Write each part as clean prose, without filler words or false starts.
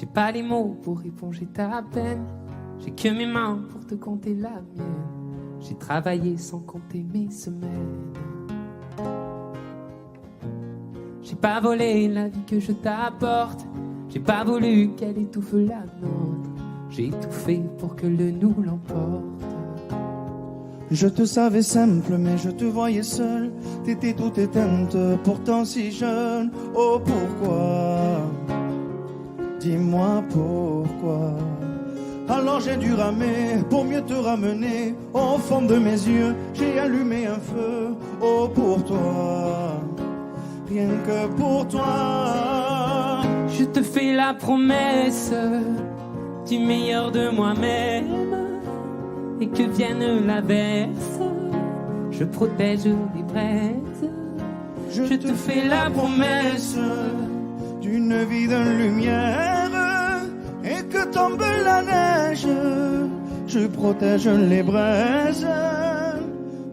J'ai pas les mots pour éponger ta peine. J'ai que mes mains pour te compter la mienne. J'ai travaillé sans compter mes semaines. J'ai pas volé la vie que je t'apporte. J'ai pas voulu qu'elle étouffe la nôtre. J'ai tout fait pour que le nous l'emporte. Je te savais simple, mais je te voyais seule. T'étais toute éteinte, pourtant si jeune. Oh pourquoi? Dis-moi pourquoi. Alors j'ai dû ramer pour mieux te ramener. Au fond de mes yeux, j'ai allumé un feu. Oh pour toi, rien que pour toi. Je te fais la promesse du meilleur de moi-même. Et que vienne l'averse, je protège les braises. Je te fais la promesse d'une vie de lumière. Et que tombe la neige, je protège les braises,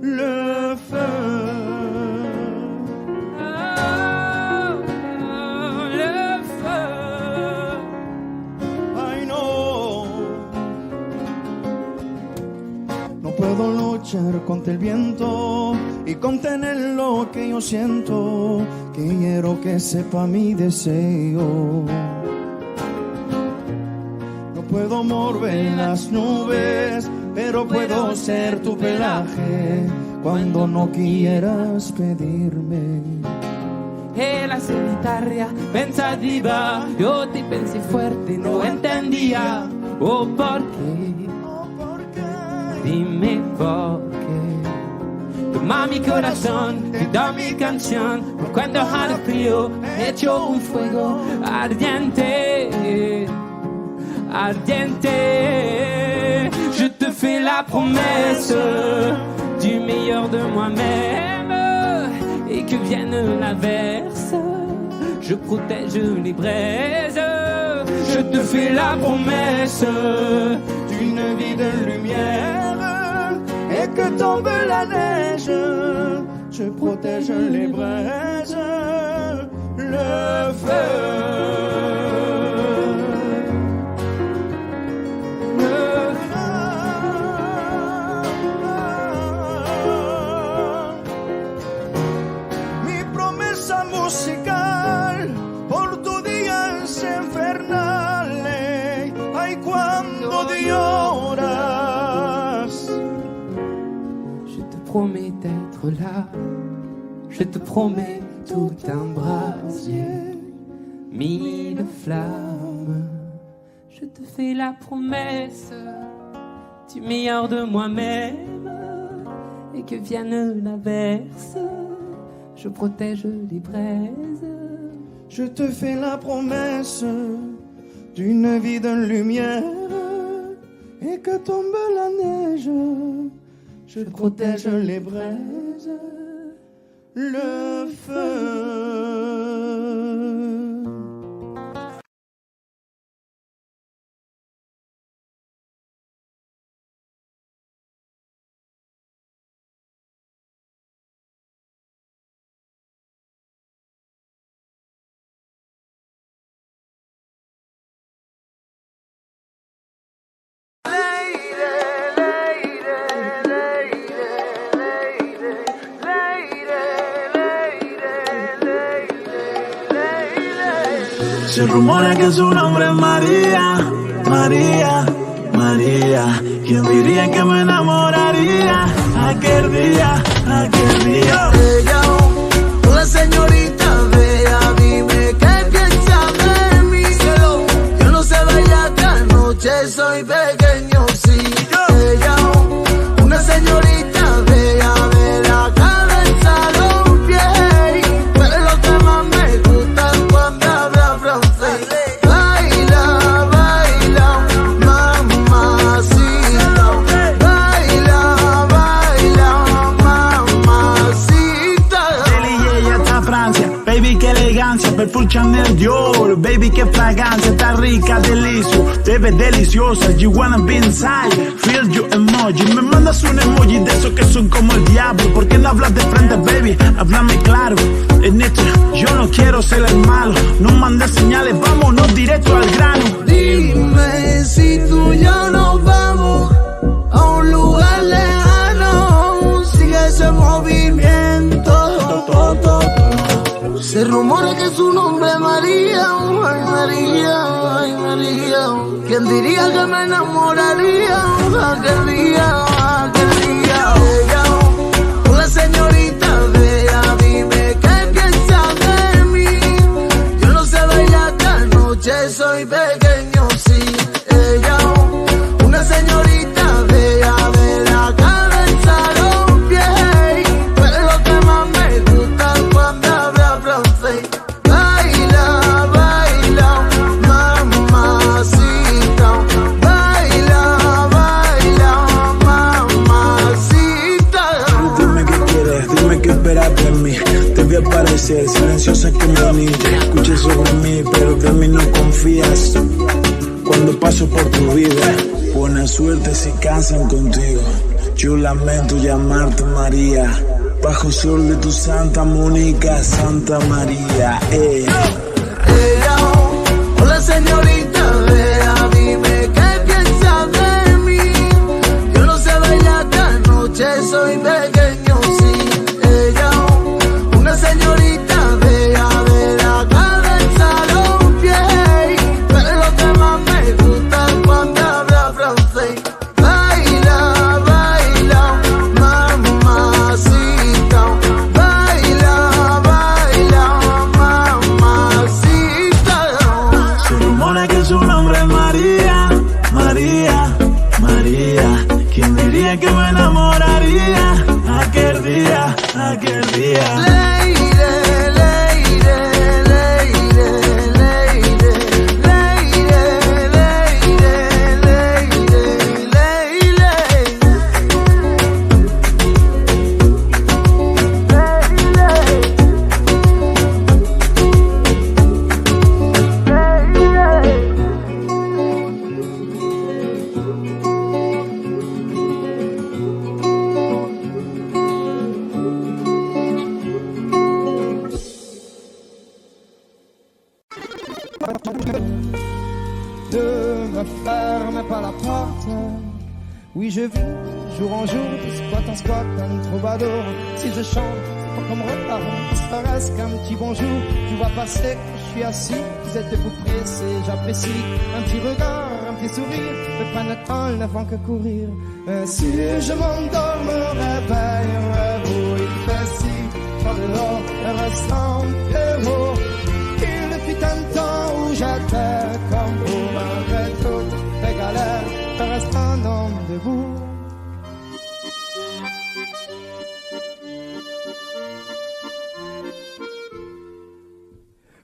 le feu. Le feu. I know. No puedo luchar contra el viento y contener lo que yo siento. Quiero que sepa mi deseo. Puedo mover las nubes, pero puedo ser tu pelaje cuando no quieras pedirme. E la solitaria pensativa, yo te pensé fuerte, no entendía. Oh, ¿por qué? Dime por qué. Toma mi corazón, te da mi canción. Cuando haga frío, echo un fuego ardiente. Ardiente, je te fais la promesse du meilleur de moi-même. Et que vienne l'averse, je protège les braises. Je te fais la promesse d'une vie de lumière. Et que tombe la neige, je protège les braises, le feu. Musical por tu día es infernal. Ay, cuando lloras. Je te promets d'être là. Je te promets tout un brasier, mille flammes. Je te fais la promesse du meilleur de moi-même. Et que vienne l'averse, je protège les braises. Je te fais la promesse d'une vie de lumière. Et que tombe la neige, je protège les braises, le feu. Se rumora que su nombre es María, María, María. ¿Quién diría que me enamoraría aquel día, aquel día? Bella, una señorita bella, dime qué piensa de mí. Yo no sé bailar esta noche, soy pequeño, sí. Bella, una señorita bella, de la cabeza a los pies. Pero lo que más me gusta cuando habla francés. Baila, baila, mamacita. Baila, baila, mamacita. Deli ella está Francia, baby qué elegancia, perfume Chanel Dior, baby qué fragancia, está rica, delicioso, te ves deliciosa, you wanna be inside, feel you emoji, me mandas un emoji de esos que son como el diablo, ¿por qué no hablas de frente, baby? Háblame claro, en esto yo no quiero ser el malo, no mandes señales, vámonos directo al grano. que su nombre es María, ay María, ay María. ¿Quién diría que me enamoraría aquel día, aquel día? Ella, una señorita bella, dime qué piensa de mí. Yo no sé bailar esta noche, soy pequeño, sí. Ella, una señorita bella, de la cabeza a los pies. Pero lo que más me gusta cuando habla francés. Baila, baila, mamacita. Baila, baila, mamacita. Dime qué quieres, dime qué esperas de mí. Te voy a parecer silenciosa como un niño. Escuché sobre mí, pero de mí no confías. Cuando paso por tu vida, buena suerte si cansan contigo. Yo lamento llamarte María, bajo sol de tu Santa Mónica, Santa María. Ella, hola señorita, vea, dime qué piensa de mí. Yo no sé bailar esta noche, soy pequeño, sí. Ella, una señorita bella, de la cabeza a los pies. Pero lo que más me gusta cuando habla francés. Baila, baila, mamacita. Baila, baila, mamacita. Se rumora que su nombre es María, María, María. ¿Quién diría que me enamoraría aquel día, aquel día? Leire, leire, leire, leire, leire, leire, leire, Ne me ferme pas la porte. Oui, je vis jour en jour, de squat en squat, un troubadour. Si je chante, c'est pas comme repart, ça reste qu'un petit bonjour. Tu vois passer quand je suis assis, vous êtes debout pressé, j'apprécie. Un petit regard, un petit sourire, ne prennent le temps, ne font que courir. Si je m'endors, me réveille, vous, il fait si, pas dehors, le restant est beau. Il fut un temps où j'étais comme vous, malgré toutes les galères, je reste un homme debout.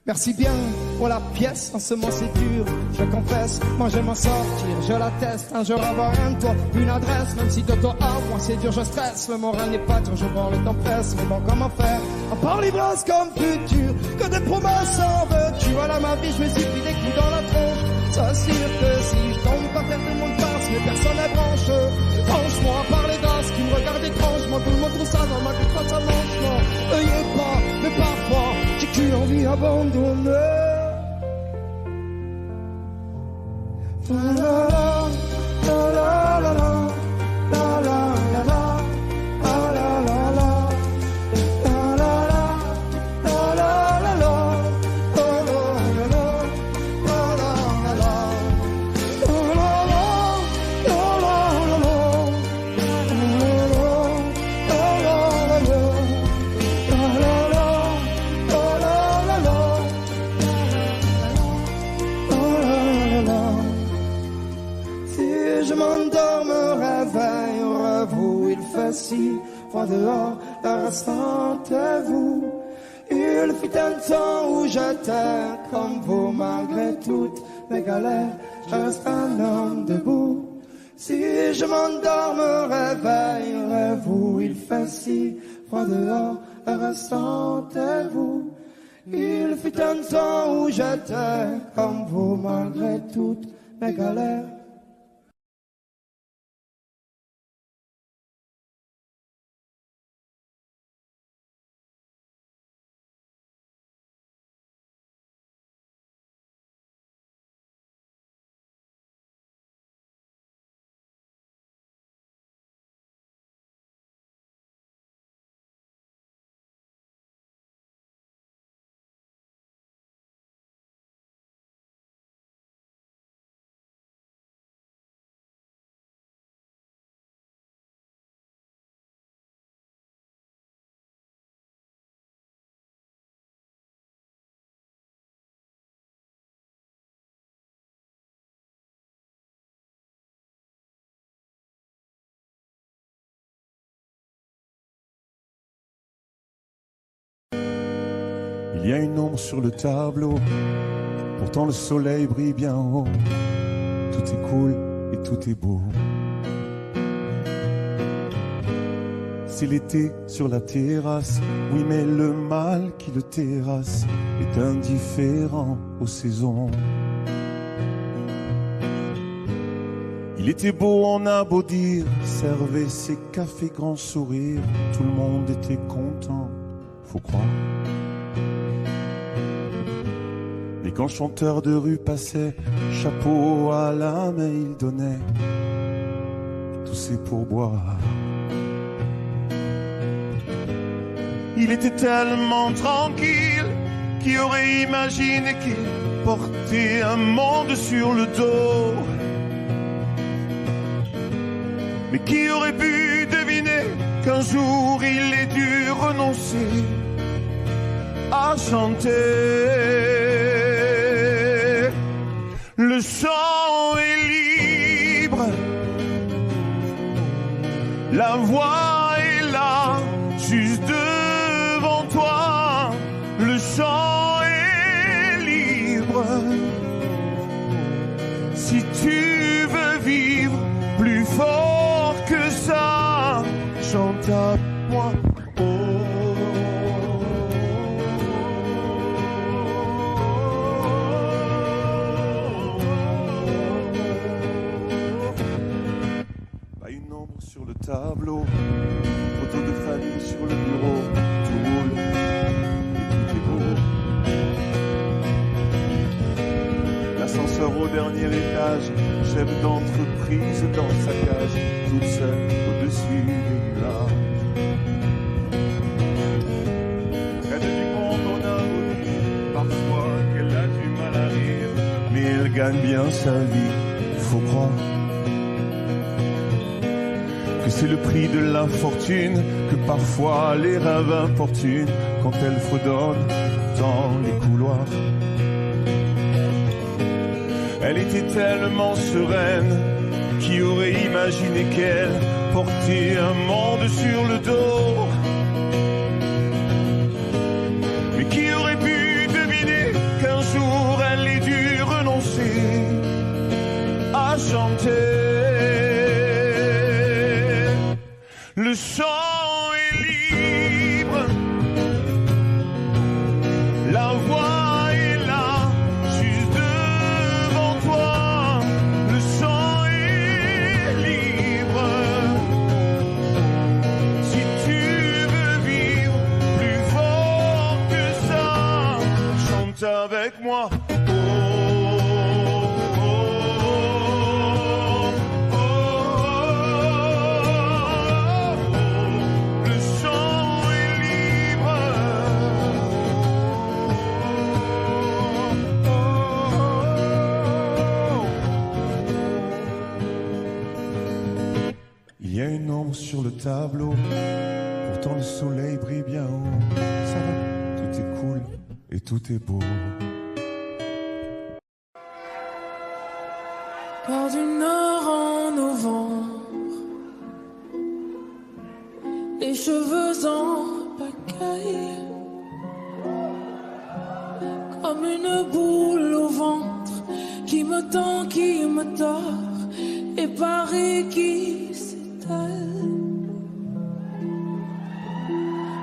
Merci bien pour la pièce, en ce moment c'est dur, je confesse, moi je m'en sortir, je l'atteste, un jour avoir un toit, une adresse, même si de toi à moi c'est dur, je stresse, le moral n'est pas toujours voir le temps presse, mais bon comment faire, à part l'ivresse comme futur, que des promesses en veux-tu, voilà ma vie, je me suis pris des coups dans la tronche, c'est sûr que si je tombe par terre tout le monde passe, mais personne n'est branche, franchement à part les gosses qui me regardent étrangement, tout le monde trouve ça normal, que pas ça mange, non, veuillez pas, mais parfois, j'ai qu'une envie abandonnée. La la la la la la la la la la la la la Si froid dehors, la ressentez-vous. Il fut un temps où j'étais comme vous, malgré toutes mes galères, je reste un homme debout. Si je m'endors, me réveillerez-vous. Il fait si froid dehors, la ressentez-vous. Il fut un temps où j'étais comme vous, malgré toutes mes galères, Il y a une ombre sur le tableau, pourtant le soleil brille bien haut. Tout est cool et tout est beau. C'est l'été sur la terrasse, oui mais le mal qui le terrasse est indifférent aux saisons. Il était beau, on a beau dire, servait ses cafés grand sourire, tout le monde était content, faut croire. Et quand chanteur de rue passait, chapeau à la main il donnait, tout c'est pour boire. Il était tellement tranquille, qui aurait imaginé qu'il portait un monde sur le dos. Mais qui aurait pu deviner qu'un jour il ait dû renoncer à chanter. Le chant est libre, la voix est là, juste devant toi. Le chant est libre, si tu veux vivre plus fort que ça, chante à moi. Pas une ombre sur le tableau, photo de famille sur le bureau, tout roule et tout est beau. L'ascenseur au dernier étage, chef d'entreprise dans sa cage, toute seule au-dessus des nuages. Près du monde, on a beau dire parfois qu'elle a du mal à rire, mais elle gagne bien sa vie, faut croire que c'est le prix de l'infortune, que parfois les rêves importunent quand elle fredonne dans les couloirs. Elle était tellement sereine, qui aurait imaginé qu'elle portait un monde sur le dos. Mais qui aurait pu deviner qu'un jour elle ait dû renoncer à chanter. Le chant est libre, la voix est là, juste devant toi. Le chant est libre, si tu veux vivre plus fort que ça, chante avec moi. Il y a une ombre sur le tableau, pourtant le soleil brille bien haut. Ça va, tout est cool et tout est beau. Par du nord en novembre, les cheveux en pagaille, comme une boule au ventre qui me tend, qui me tord, et Paris qui s'étale.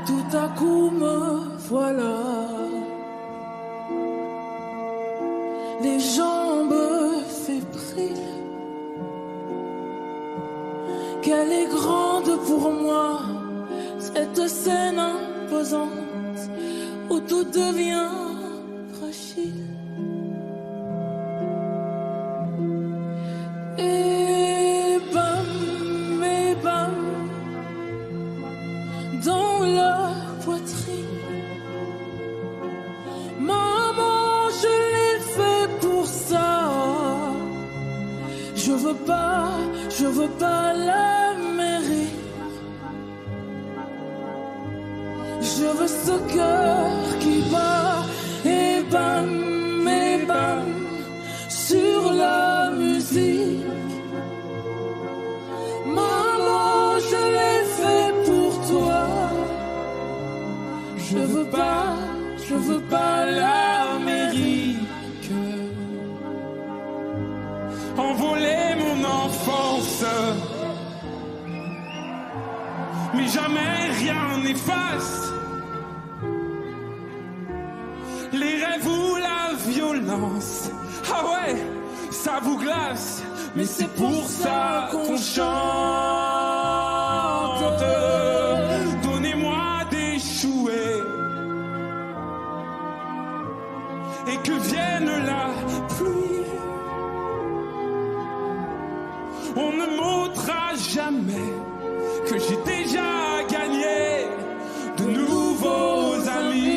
Tout à coup me voilà, les jambes fébriles. Qu'elle est grande pour moi, cette scène imposante où tout devient fragile. Et bam, dans la poitrine. Maman, je l'ai fait pour ça. Je veux pas la mairie. Je veux ce cœur qui bat et bam, sur la musique. Maman, je l'ai fait pour toi. Je veux pas envoler mon enfance. Mais jamais rien n'efface les rêves ou la violence. Ah ouais, ça vous glace, mais c'est pour ça qu'on chante. Donnez-moi d'échouer et que vienne la pluie. On ne m'ôtera jamais que j'ai déjà gagné de nouveaux amis.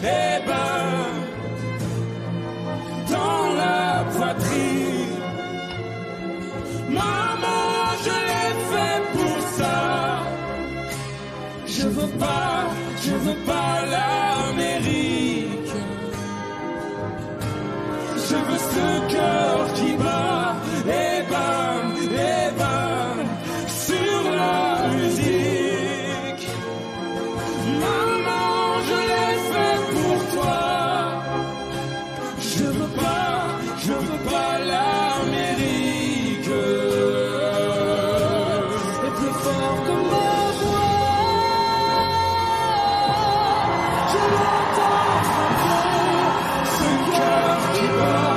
Eh ben, dans la poitrine, maman, je l'ai fait pour ça. Je veux pas l'Amérique. Je veux ce cœur qui bat, et bam, sur la musique. Maman, je l'ai fait pour toi. Je veux pas l'Amérique. Et plus fort que ma voix, je l'entends frapper ce cœur qui bat.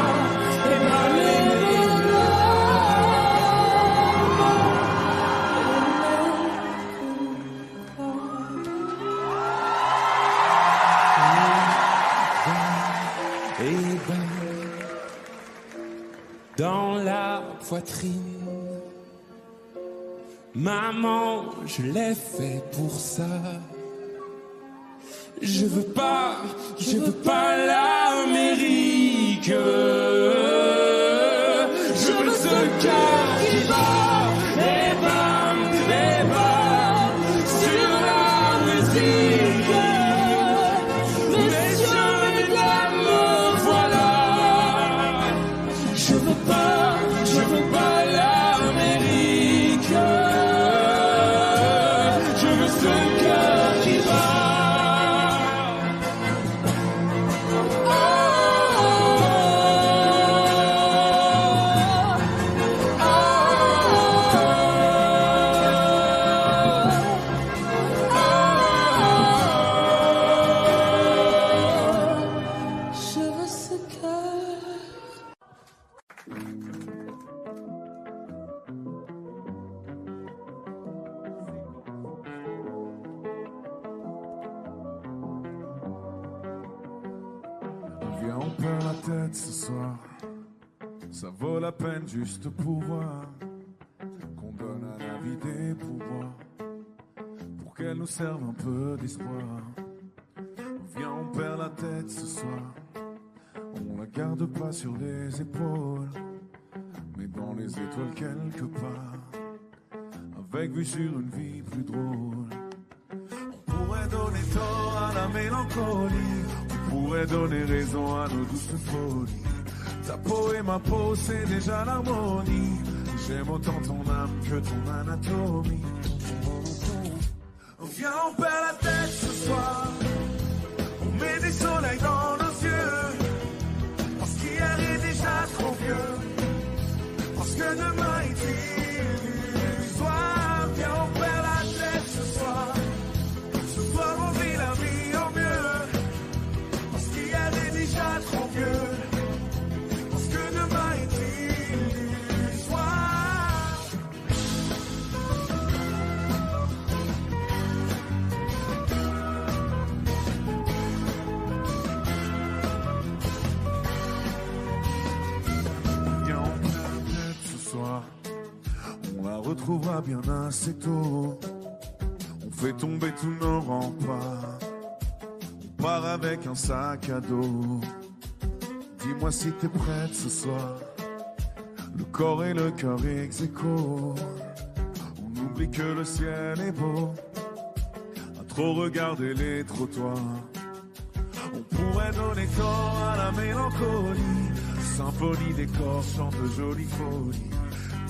Dans la poitrine, maman, je l'ai fait pour ça. Je veux pas l'Amérique. Je veux ce cœur qui bat, et bam, sur la musique. Messieurs, mesdames, me voilà. Je veux pas l'Amérique. Je veux ce cœur qui bat. Viens, on perd la tête ce soir. Ça vaut la peine juste pour voir qu'on donne à la vie des pouvoirs pour qu'elle nous serve un peu d'espoir. Viens, on perd la tête ce soir. On la garde pas sur les épaules, mais dans les étoiles quelque part, avec vue sur une vie plus drôle. On pourrait donner tort à la mélancolie, on pourrait donner raison à nos douces folies. Ta peau et ma peau, c'est déjà l'harmonie. J'aime autant ton âme que ton anatomie. Viens, on perd la tête ce soir. On met des soleils dans nos yeux, parce qu'hier est déjà trop vieux, parce que demain est illusoire. Viens, on perd la tête ce soir. Ce soir on vit la vie au mieux, parce qu'hier est déjà trop vieux, parce que demain est illusoire. Viens, on perd la tête ce soir. On la retrouvera bien assez tôt. On fait tomber tous nos remparts. On part avec un sac à dos. Dis-moi si t'es prête ce soir. Le corps et le cœur ex aequo. On oublie que le ciel est beau. À trop regarder les trottoirs. On pourrait donner tort à la mélancolie. Symphonie des corps chante de jolies folies.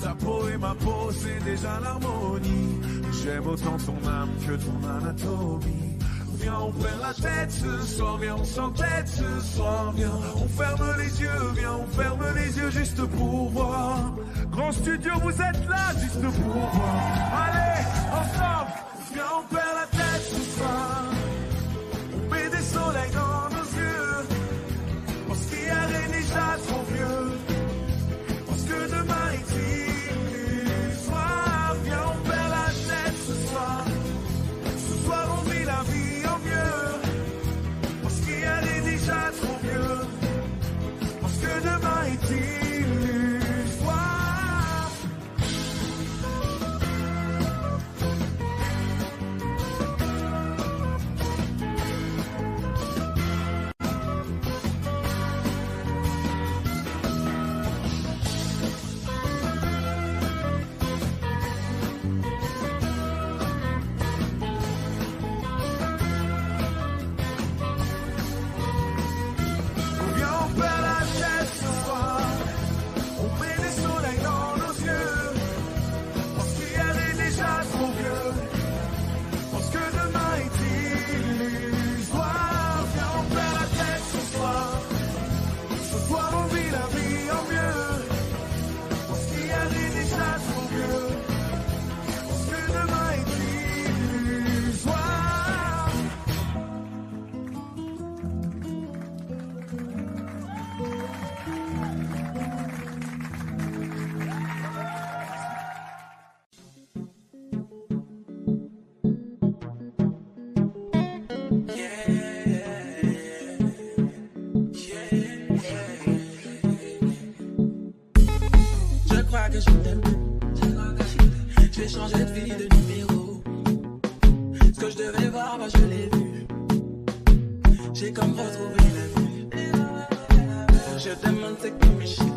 Ta peau et ma peau, c'est déjà l'harmonie. J'aime autant ton âme que ton anatomie. Viens, viens, on perd la tête ce soir, viens, on s'entête ce soir, viens, on ferme les yeux, viens, on ferme les yeux juste pour voir. Grand studio, vous êtes là juste pour voir. Allez, ensemble, viens, on perd la tête ce soir. On met des soleils dans nos yeux, parce qu'hier est déjà trop vieux, parce que demain est illusoire. Viens, on perd la tête ce soir. Ce soir, on vit la vie en mieux, parce qu'hier est déjà trop vieux, parce que demain est illusoire. Que je t'aime, j'ai changé de vie, de numéro. Ce que je devais voir, bah je l'ai vu. J'ai comme retrouvé la vue. Je demande c'est qui Michel.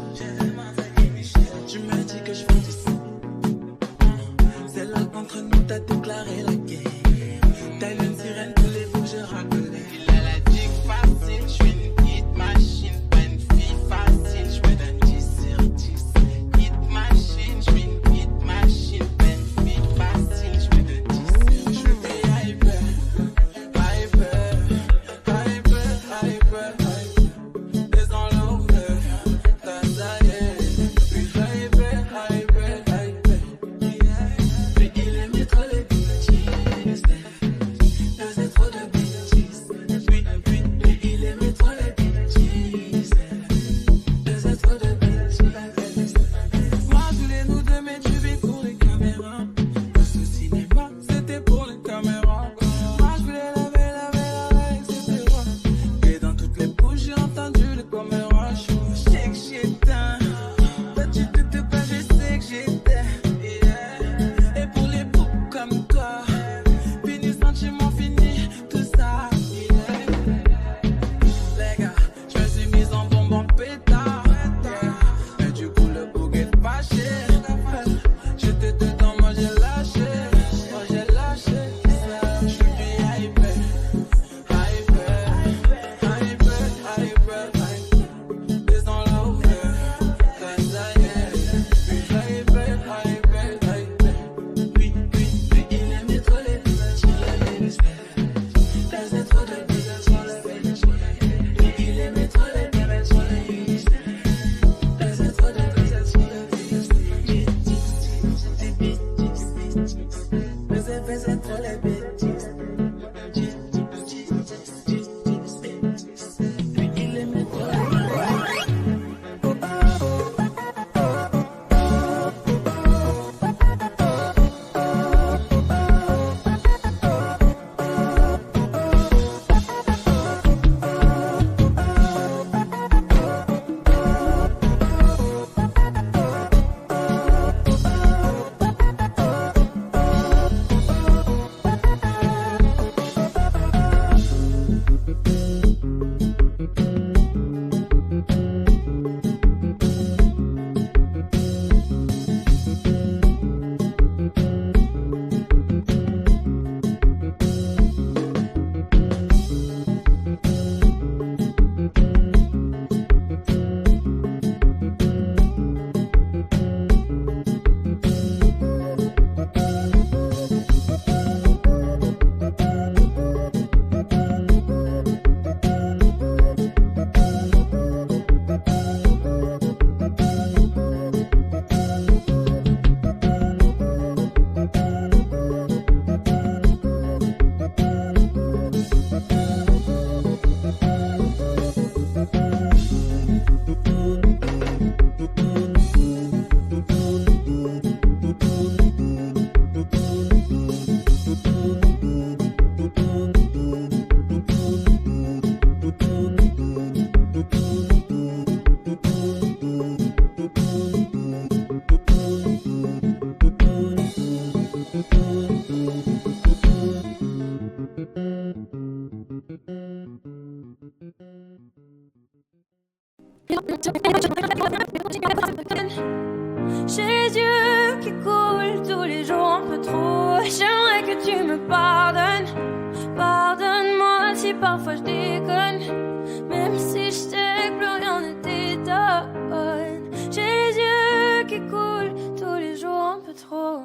Tu me dis que je fais du sang. C'est là qu'entre nous t'as déclaré la guerre. T'as une sirène tous les bouts, je raconte. Il a la dick facile, je suis une hit machine. Pas une fille facile, je me donne 10 sur 10. Machine, je suis une hit machine, peine fille facile, je me donne 10. Je suis hyper, hyper, hyper, hyper, hyper. Des enlevés, J'ai les yeux qui coulent tous les jours un peu trop. J'aimerais que tu me pardonnes. Pardonne-moi si parfois je déconne. Même si je sais que plus rien ne t'étonne. J'ai les yeux qui coulent tous les jours un peu trop.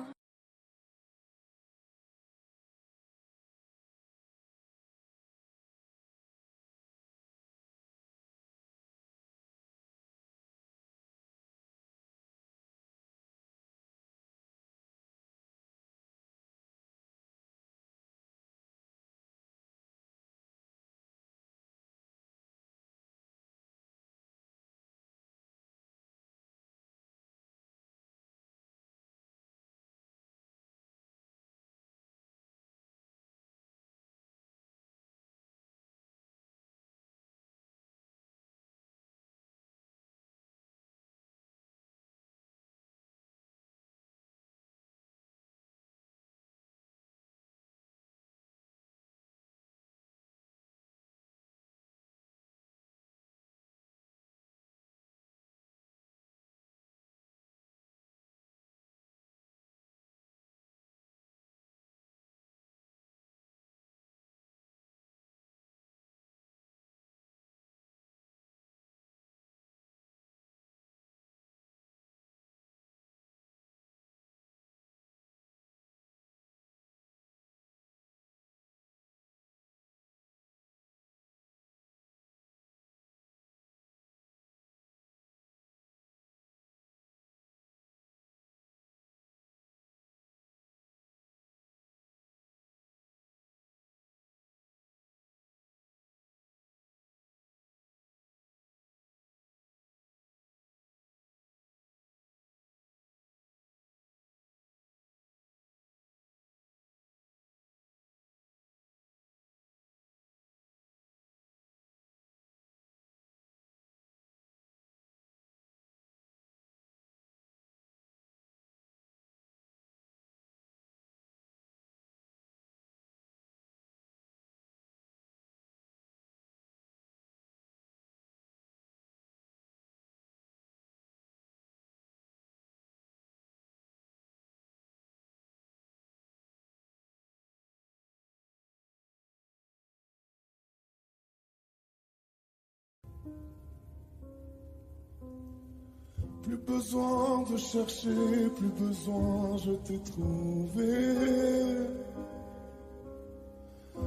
Plus besoin de chercher, plus besoin, je t'ai trouvé.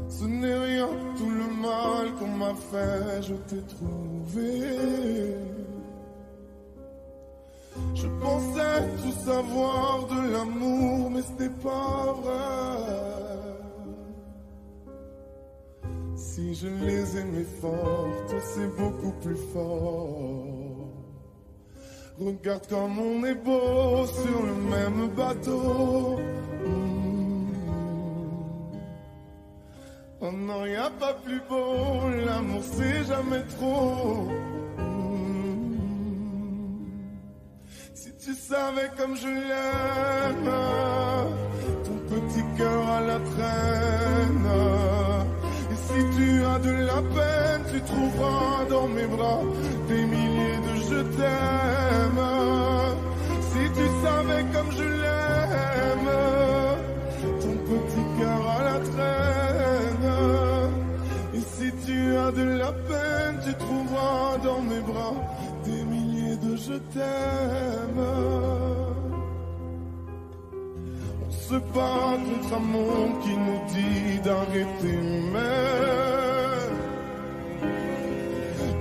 Ce n'est rien, tout le mal qu'on m'a fait, je t'ai trouvé. Je pensais tout savoir de l'amour, mais ce n'est pas vrai. Si je les aimais fort, toi c'est beaucoup plus fort. Regarde comme on est beau sur le même bateau. Oh non, y a pas plus beau, l'amour c'est jamais trop. Si tu savais comme je l'aime, ton petit cœur à la traîne. Et si tu as de la peine, tu trouveras dans mes bras des milliers de je t'aime. Si tu savais comme je l'aime, ton petit cœur à la traîne. Et si tu as de la peine, tu trouveras dans mes bras des milliers de je t'aime. On se bat contre un monde qui nous dit d'arrêter, mais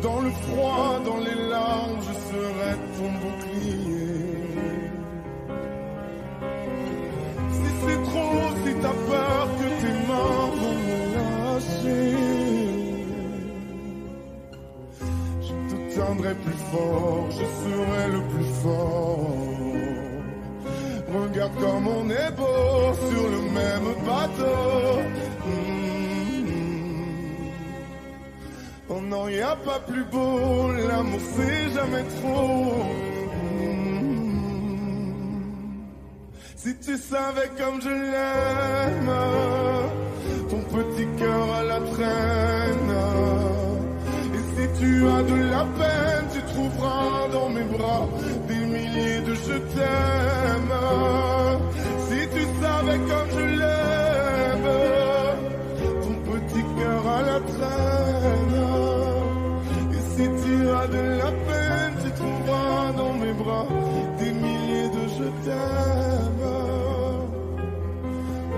dans le froid, dans les larmes, je serai ton bouclier. Si c'est trop, si t'as peur que tes mains vont me lâcher, je te tiendrai plus fort, je serai le plus fort. Regarde comme on est beau sur le même bateau. Oh non, y a pas plus beau, l'amour c'est jamais trop. Si tu savais comme je l'aime, ton petit cœur à la traîne. Et si tu as de la peine, tu trouveras dans mes bras des milliers de je t'aime. Si tu savais comme je l'aime, ton petit cœur à la traîne. Et si tu as de la peine, tu trouveras dans mes bras des milliers de je t'aime.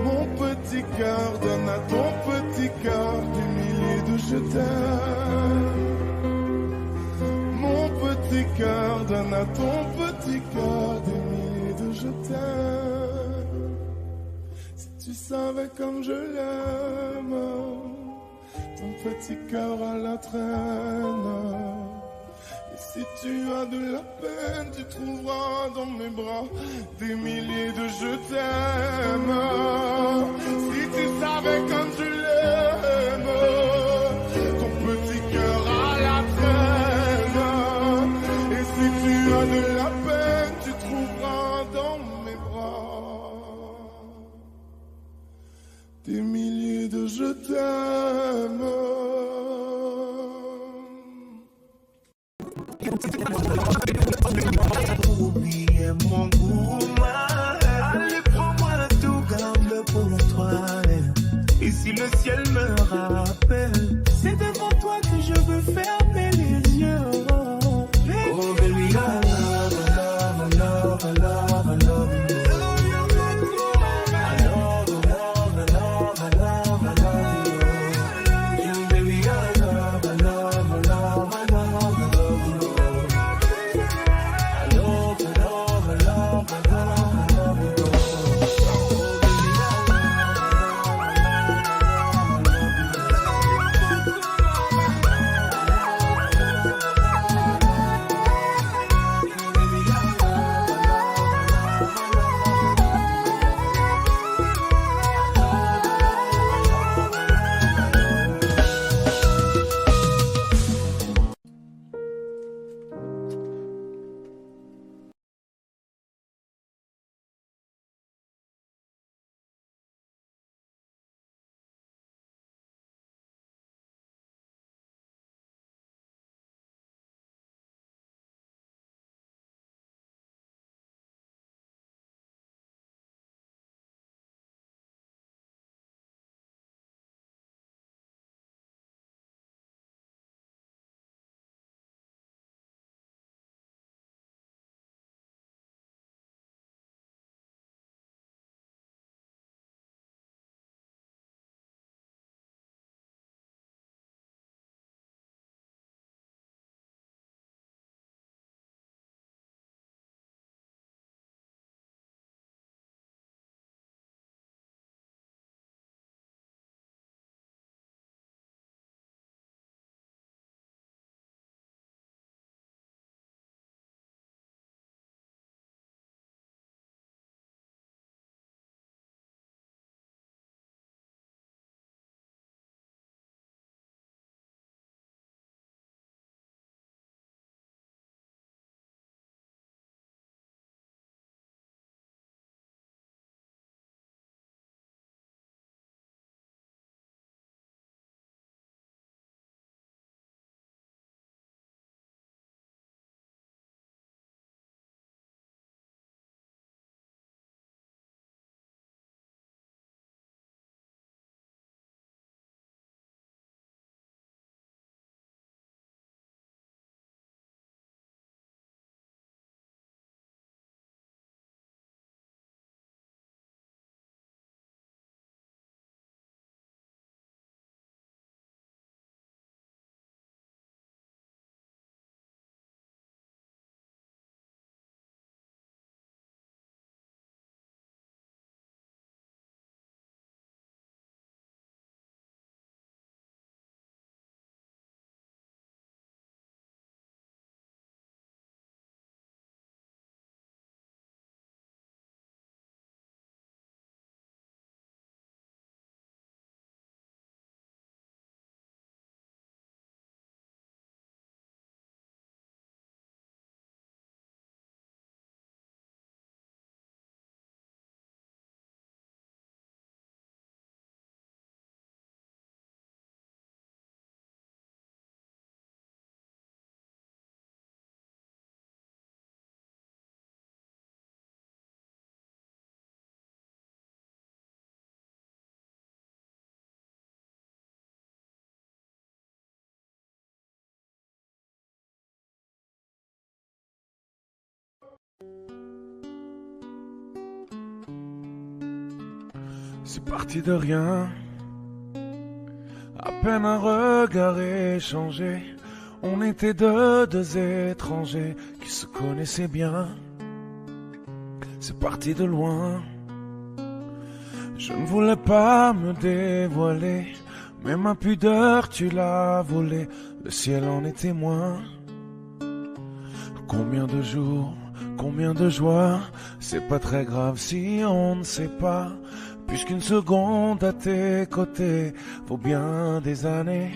Mon petit cœur donne à ton petit cœur des milliers de je t'aime. Mon petit cœur donne à ton petit cœur des milliers de je t'aime. Si tu savais comme je l'aime, ton petit cœur à la traîne. Et si tu as de la peine, tu trouveras dans mes bras des milliers de je t'aime. Si tu savais comme je l'aime, ton petit cœur à la traîne. Et si tu as de la peine, tu trouveras dans mes bras des milliers de je t'aime. Oubliez mon goût, allez prends-moi la tout, garde pour toi. Et si le ciel me rappelle, c'est devant toi que je veux fermer les yeux. Oh baby, I love, I love, I love, I love, I love you. C'est parti de rien. À peine un regard échangé, on était deux étrangers qui se connaissaient bien. C'est parti de loin. Je ne voulais pas me dévoiler, mais ma pudeur tu l'as volée. Le ciel en est témoin. Combien de jours, combien de joies, c'est pas très grave si on ne sait pas. Puisqu'une seconde à tes côtés vaut bien des années.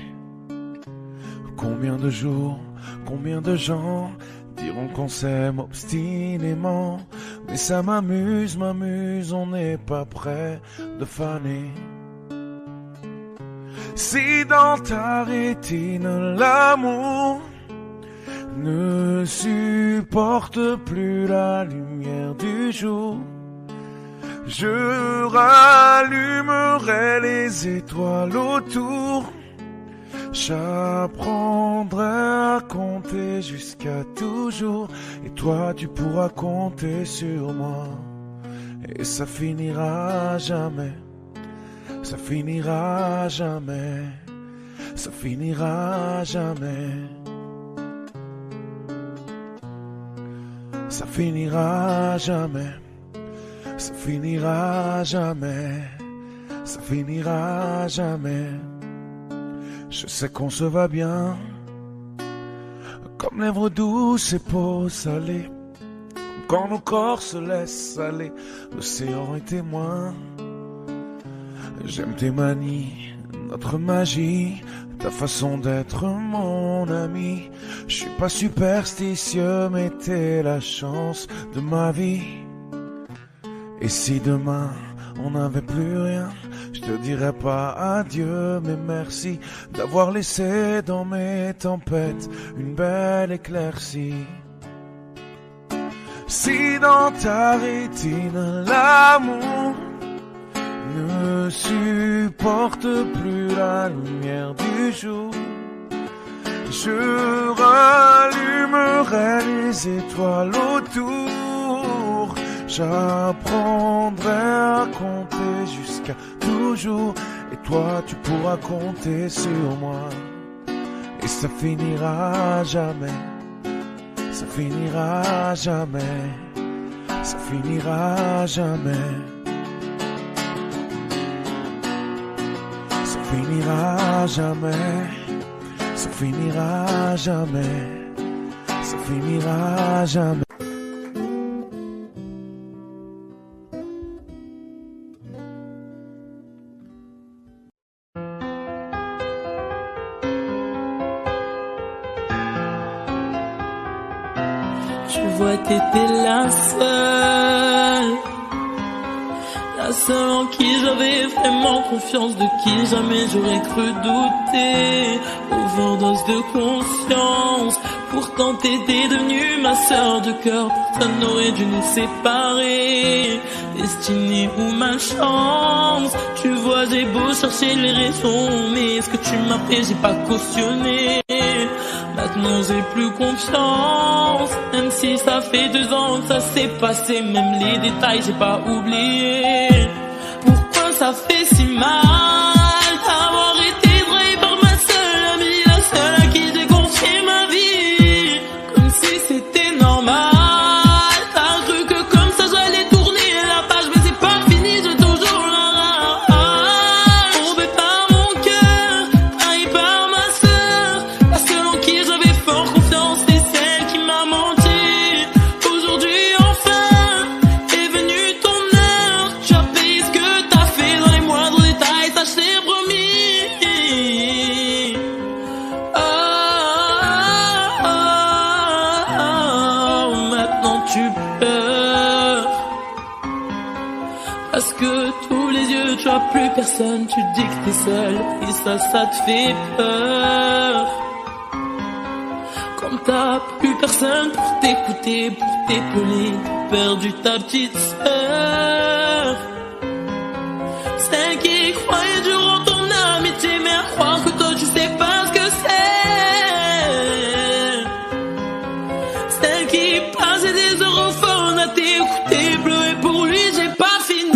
Combien de jours, combien de gens diront qu'on s'aime obstinément. Mais ça m'amuse, on n'est pas prêt de faner. Si dans ta rétine l'amour ne supporte plus la lumière du jour, je rallumerai les étoiles autour. J'apprendrai à compter jusqu'à toujours, et toi tu pourras compter sur moi. Et ça finira jamais, ça finira jamais, ça finira jamais. Ça finira jamais, ça finira jamais, ça finira jamais. Je sais qu'on se va bien, comme lèvres douces et peau salée, comme quand nos corps se laissent aller, l'océan est témoin. J'aime tes manies, notre magie, ta façon d'être mon ami. Je suis pas superstitieux, mais t'es la chance de ma vie. Et si demain on n'avait plus rien, je te dirais pas adieu, mais merci d'avoir laissé dans mes tempêtes une belle éclaircie. Si dans ta rétine l'amour ne supporte plus la lumière du jour, je rallumerai les étoiles autour. J'apprendrai à compter jusqu'à toujours, et toi tu pourras compter sur moi. Et ça finira jamais, ça finira jamais, ça finira jamais. Ça finira jamais, ça finira jamais, ça finira jamais. Tu vois, t'étais la seule en qui j'avais vraiment confiance, de qui jamais j'aurais cru douter. Overdose de conscience, pourtant t'étais devenue ma sœur de cœur. Personne n'aurait dû nous séparer, destinée ou malchance. Tu vois, j'ai beau chercher les raisons, mais ce que tu m'as fait, j'ai pas cautionné. Maintenant j'ai plus confiance, même si ça fait 2 ans que ça s'est passé. Même les détails j'ai pas oublié. Pourquoi ça fait si mal d'avoir été trahi par ma seule amie, la seule à qui j'ai confié ma vie, comme si c'était normal. T'as cru que comme ça j'allais tourner la page, mais c'est pas fini, j'ai toujours la rage. Tombé par mon cœur, trahi par ma sœur, la seule en qui j'avais fort confiance, c'est celle qui m'a menti. Aujourd'hui enfin est venue ton heure, tu as payé ce que t'as fait dans les moindres détails, ça je t'ai promis. Maintenant tu pleures, parce que tous les yeux tu as plus personne, tu dis que t'es seul, et ça te fait peur. Comme t'as plus personne pour t'écouter, pour t'épauler, t'as perdu ta petite sœur, celle qui croyait dur en ton amitié, mais à croire que toi tu sais pas ce que c'est. Celle qui passait des heures au phone à t'écouter pleurer pour lui, j'ai pas fini.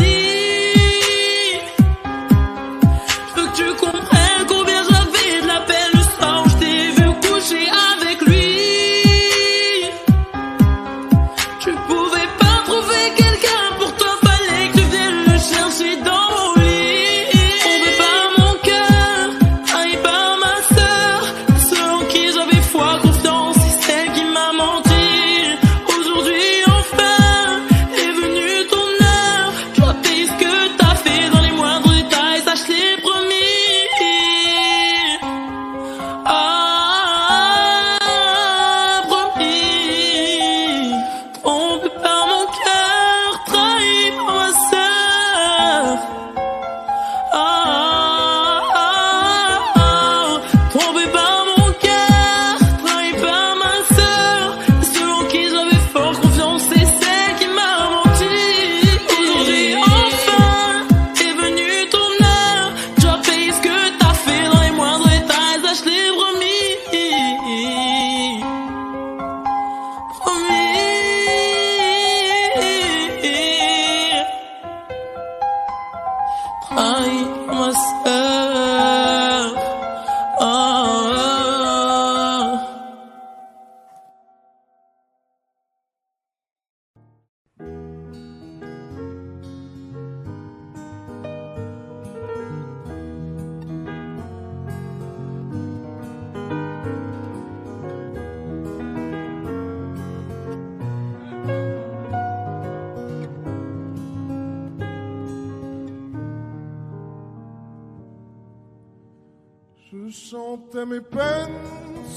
chantais mes peines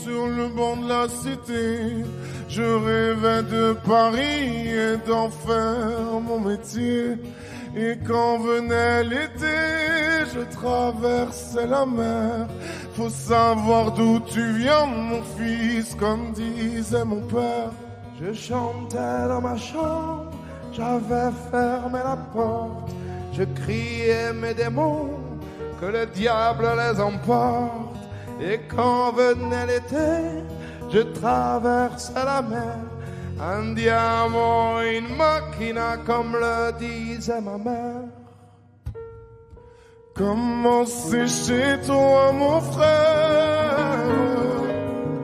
sur le banc de la cité. Je rêvais de Paris et d'en faire mon métier. Et quand venait l'été, je traversais la mer. Faut savoir d'où tu viens, mon fils, comme disait mon père. Je chantais dans ma chambre, j'avais fermé la porte. Je criais mes démons, que le diable les emporte. Et quand venait l'été, je traversais la mer. Andiamo in macchina, comme le disait ma mère. Comment c'est chez toi, mon frère?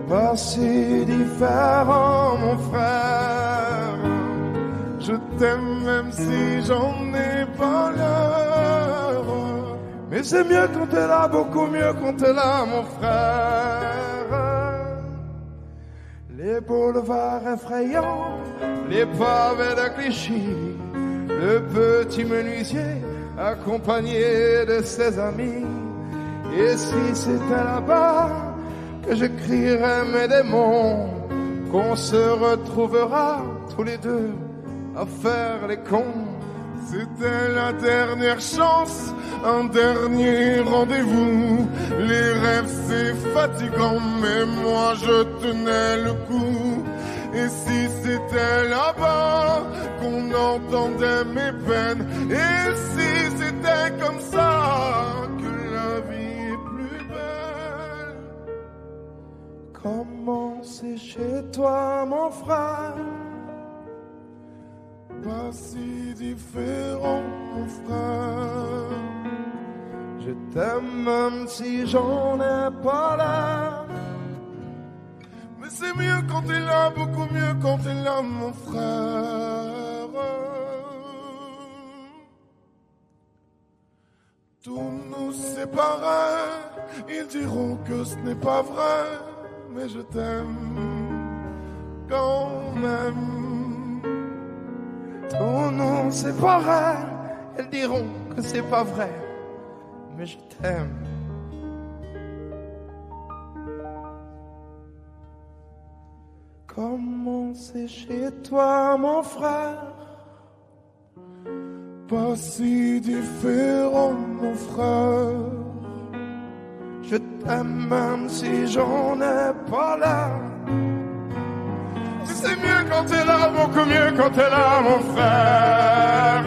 Pas si différent, mon frère. Je t'aime même si j'en ai pas l'heure. Mais c'est mieux quand t'es là, beaucoup mieux quand t'es là, mon frère. Les boulevards effrayants, les pavés de Clichy, le petit menuisier accompagné de ses amis. Et si c'était là-bas que je crierais mes démons, qu'on se retrouvera tous les deux à faire les cons. C'était la dernière chance, un dernier rendez-vous. Les rêves c'est fatigant, mais moi je tenais le coup. Et si c'était là-bas qu'on entendait mes peines, et si c'était comme ça que la vie est plus belle. Comment c'est chez toi, mon frère? Pas si différent, mon frère. Je t'aime même si j'en ai pas l'air. Mais c'est mieux quand t'es là, beaucoup mieux quand t'es là, mon frère. Tout nous séparait, ils diront que ce n'est pas vrai, mais je t'aime quand même. Tout nous séparait, ils diront que c'est pas vrai, mais je t'aime. Comment c'est chez toi, mon frère? Pas si différent, mon frère. Je t'aime même si j'en ai pas l'air. C'est mieux quand t'es là, beaucoup mieux quand t'es là, mon frère.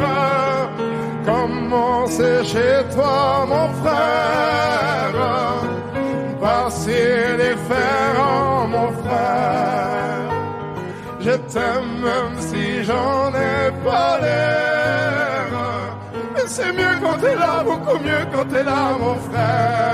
Comment c'est chez toi, mon frère? Pas si différent, mon frère. Je t'aime même si j'en ai pas l'air. Mais c'est mieux quand t'es là, beaucoup mieux quand t'es là, mon frère.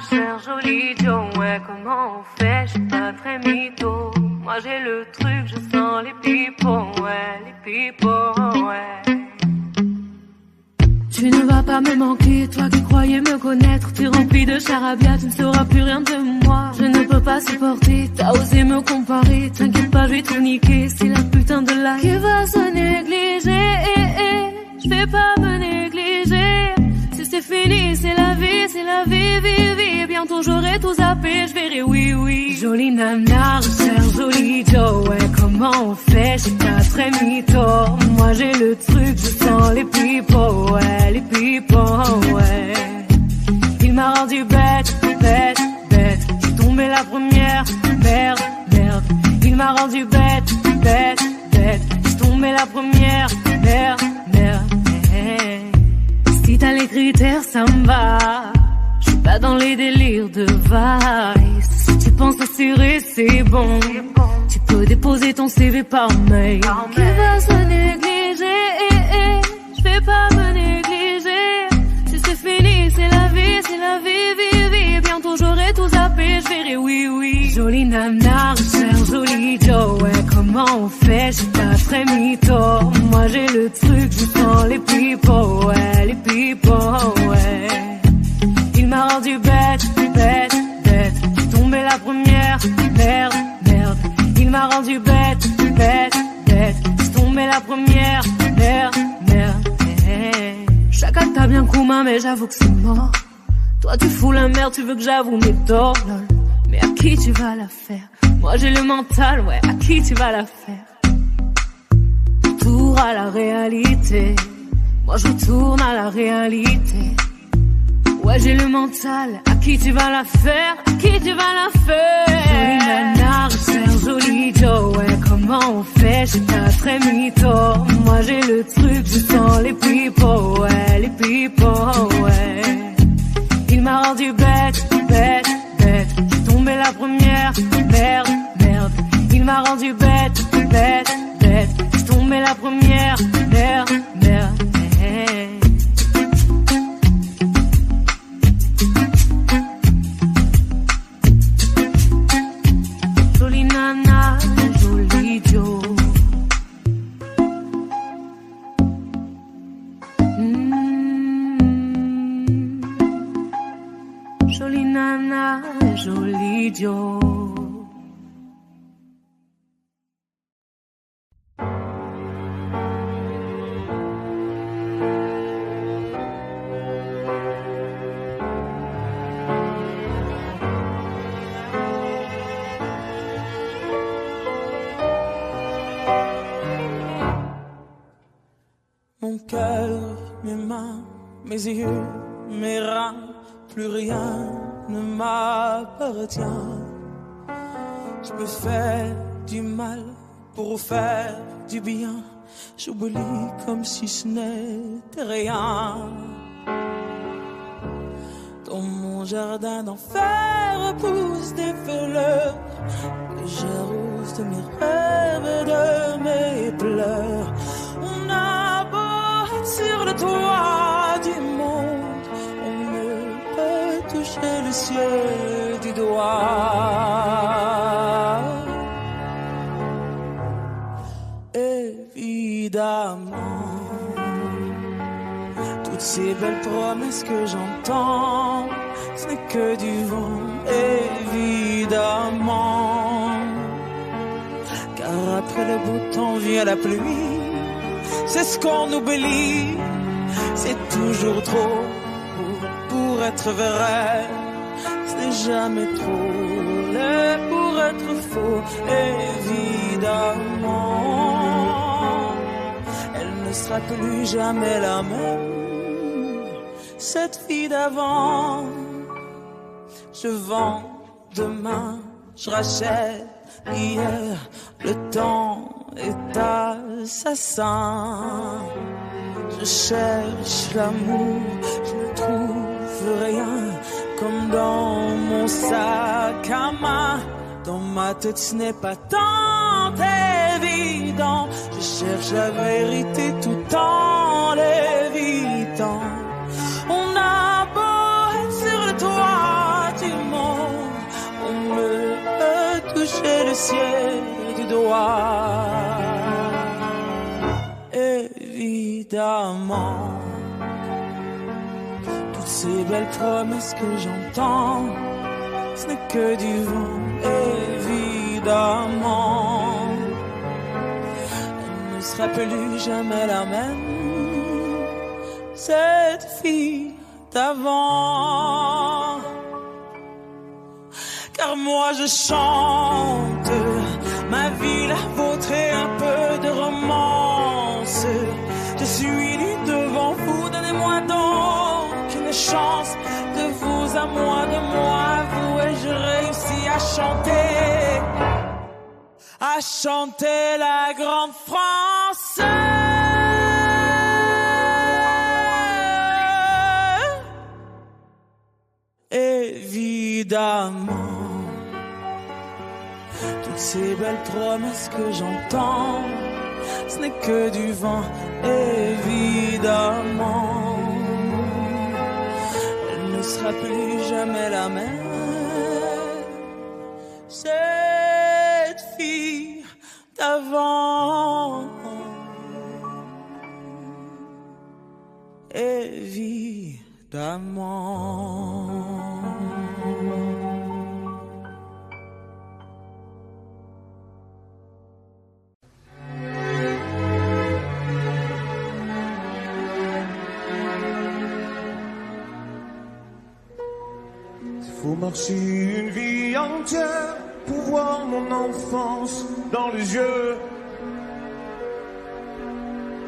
cher joli Joe, ouais, comment on fait, je suis pas très mytho. Moi j'ai le truc, je sens les pipos, ouais, les pipos, ouais. Tu ne vas pas me manquer, toi qui croyais me connaître. Tu es rempli de charabia, tu ne sauras plus rien de moi. Je ne peux pas supporter, t'as osé me comparer. T'inquiète pas, je vais tout niquer, c'est la putain de life qui va se négliger. Je vais pas me négliger. Si c'est fini, c'est la vie, vie. Bientôt j'aurai tout zappé, je verrai oui. Jolie nana, cher joli Joe, ouais, comment on fait, j'suis pas très mytho. Moi j'ai le truc, je sens les pipos, ouais, les pipos, ouais. Il m'a rendu bête. J'ai tombé la première, merde. Il m'a rendu bête. J'ai tombé la première, merde. Si t'as les critères, ça me va. J'suis pas dans les délires de vice. Si tu penses assurer, c'est bon. Tu peux déposer ton CV par mail. Qui va se négliger? J'vais pas me négliger. Si c'est fini, c'est la vie, vie. Bientôt j'aurai tout zappé, je verrai oui. Jolie nana, cher joli Joe, ouais, comment on fait, j'suis pas très mytho. Moi j'ai le truc, je sens les pipos, ouais, les pipos, ouais. Il m'a rendu bête. J'ai tombé la première, merde. Il m'a rendu bête. J'ai tombé la première, merde. Chacun t'a bien couma, mais j'avoue que c'est mort. Toi tu fous la merde, tu veux que j'avoue mes torts, lol. Mais à qui tu vas la faire? Moi j'ai le mental, ouais, à qui tu vas la faire? Retour à la réalité. Moi je retourne à la réalité. Ouais, j'ai le mental, à qui tu vas la faire? À qui tu vas la faire? Jolie nana, cher joli Joe, ouais, comment on fait? J'suis pas très mytho. Moi j'ai le truc, je sens les pipos, ouais, les pipos, ouais. Il m'a rendu bête. J'ai tombé la première, merde. Il m'a rendu bête. J'ai tombé la première, merde. Jolie nana, joli Joe. Jolie nana, joli Joe. Mon cœur, mes mains, mes yeux, mes reins, plus rien ne m'appartient. Je me fais du mal pour faire du bien. J'oublie comme si ce n'était rien. Dans mon jardin d'enfer poussent des fleurs que j'arrose de mes rêves et de mes pleurs. On a beau être sur le toit du monde, on ne peut toucher le ciel du doigt. Évidemment, toutes ces belles promesses que j'entends, ce n'est que du vent, évidemment. Car après le beau temps vient la pluie, c'est ce qu'on oublie. C'est toujours trop pour être vrai. Ce n'est jamais trop laid pour être faux, évidemment. Elle ne sera plus jamais la même, cette fille d'avant. Je vends demain, je rachète hier. Le temps est assassin. Je cherche l'amour, je ne trouve rien. Comme dans mon sac à main, dans ma tête ce n'est pas tant évident. Je cherche la vérité tout en l'évitant. On a beau être sur le toit du apprécier du doigt. Évidemment, toutes ces belles promesses que j'entends, ce n'est que du vent. Évidemment, elle ne sera plus jamais la même, cette fille d'avant. Car moi je chante ma vie, la vôtre et un peu de romance. Je suis nu devant vous, donnez-moi donc une chance. De vous à moi, de moi à vous, et je réussis à chanter la grande France. Évidemment, toutes ces belles promesses que j'entends, ce n'est que du vent. Évidemment, elle ne sera plus jamais la même, cette fille d'avant. Évidemment. Faut marcher une vie entière pour voir mon enfance dans les yeux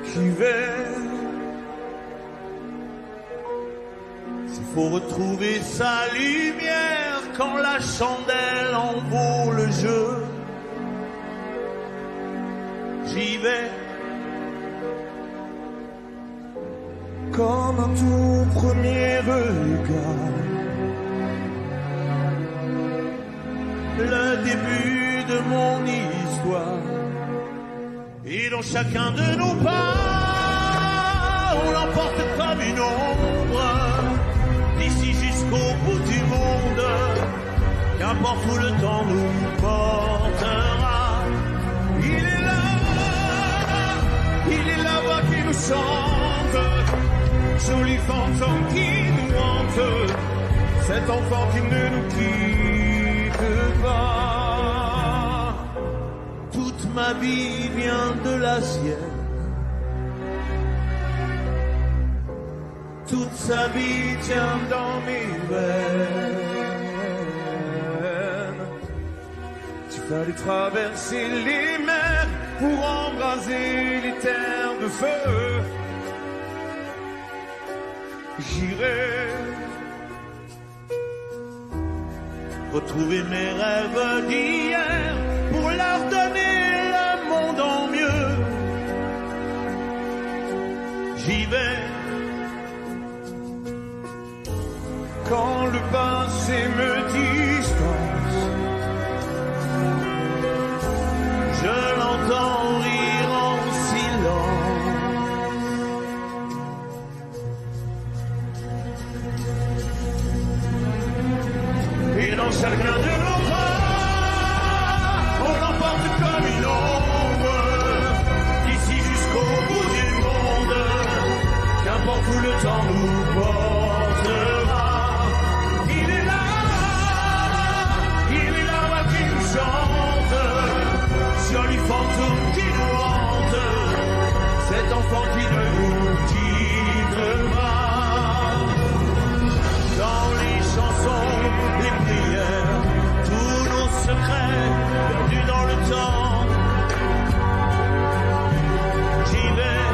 qui veillent. S'il faut retrouver sa lumière quand la chandelle en vaut le jeu, j'y vais. Comme un tout premier regard, le début de mon histoire, et dans chacun de nos pas, on l'emporte comme une ombre, d'ici jusqu'au bout du monde, qu'importe où le temps nous portera. Il est la voix qui nous chante, joli fantôme qui nous hante, cet enfant qui ne nous quitte pas. Toute ma vie vient de la sienne, toute sa vie tient dans mes veines. Tu fallait traverser les mers pour embraser les terres de feu. J'irai retrouver mes rêves d'hier pour leur donner le monde en mieux. J'y vais quand le passé me distance, je l'entends rire en silence. Et dans chacun de nos bras, on l'emporte comme une ombre, d'ici jusqu'au bout du monde, qu'importe où le temps nous portera. Il est là qui nous chante, joli fantôme qui nous hante, cet enfant qui ne nous quitte pas. Dans les chansons, les prières, tous nos secrets perdus dans le temps. J'y vais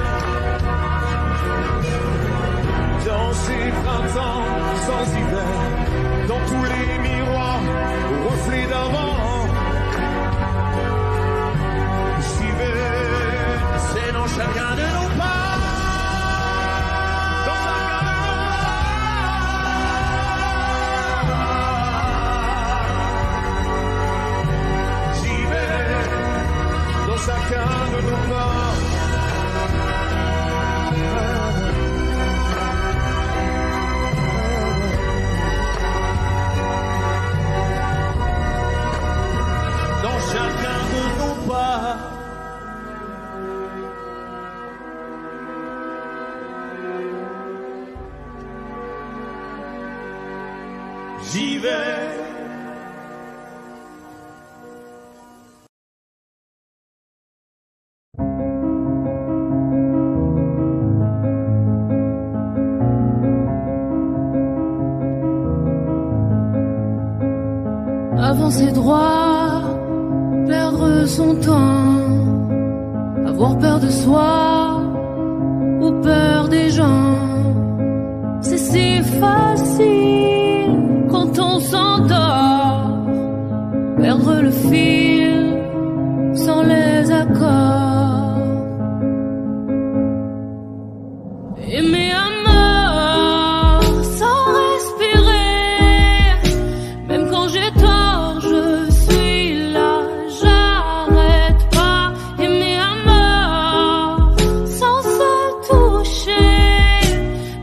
dans ces printemps sans hiver, dans tous les miroirs aux reflets d'avant. J'y vais, c'est dans chacun de nos pas. j'y vais. Avancer droit, perdre son temps, avoir peur de soi ou peur des gens. C'est si facile quand on s'endort, perdre le fil sans les accords. Aimer à mort sans respirer, même quand j'ai tort, je suis là, j'arrête pas. Aimer à mort sans se toucher,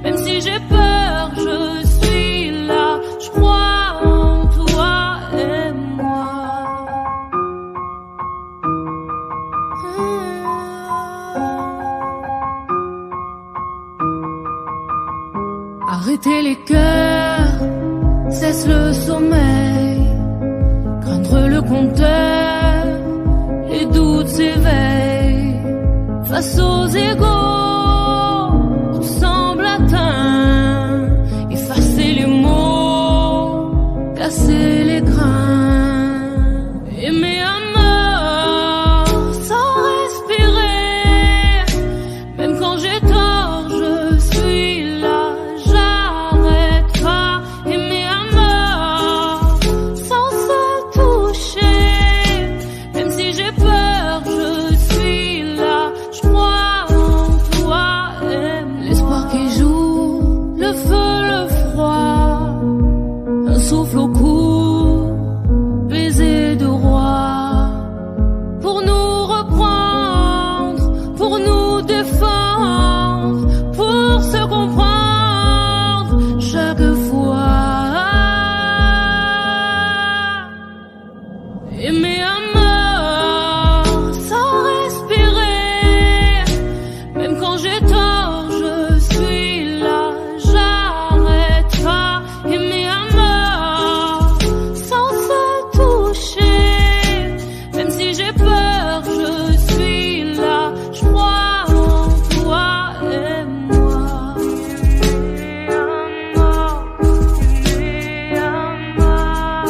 même si j'ai peur, je suis là, je crois en toi et moi. Arrêter les cœurs, cesse le sommeil, craindre le compteur, les doutes s'éveillent. Face aux égaux, tout semble atteint, effacer les mots, casser les grains. Aimer à mort sans respirer, même quand j'ai tort, je suis là, j'arrête pas. Aimer à mort sans se toucher, même si j'ai peur, je suis là, je crois en toi et moi. L'espoir qui joue, le feu, le froid, un souffle au cou, baiser de roi, pour nous reprendre, pour nous défendre, pour se comprendre chaque fois. Aimer à mort sans respirer, même quand j'ai tort, je suis là, j'arrête pas. Aimer à mort sans se toucher, même si j'ai peur, je suis là, je crois en toi et moi. Aimer à mort, aimer à mort.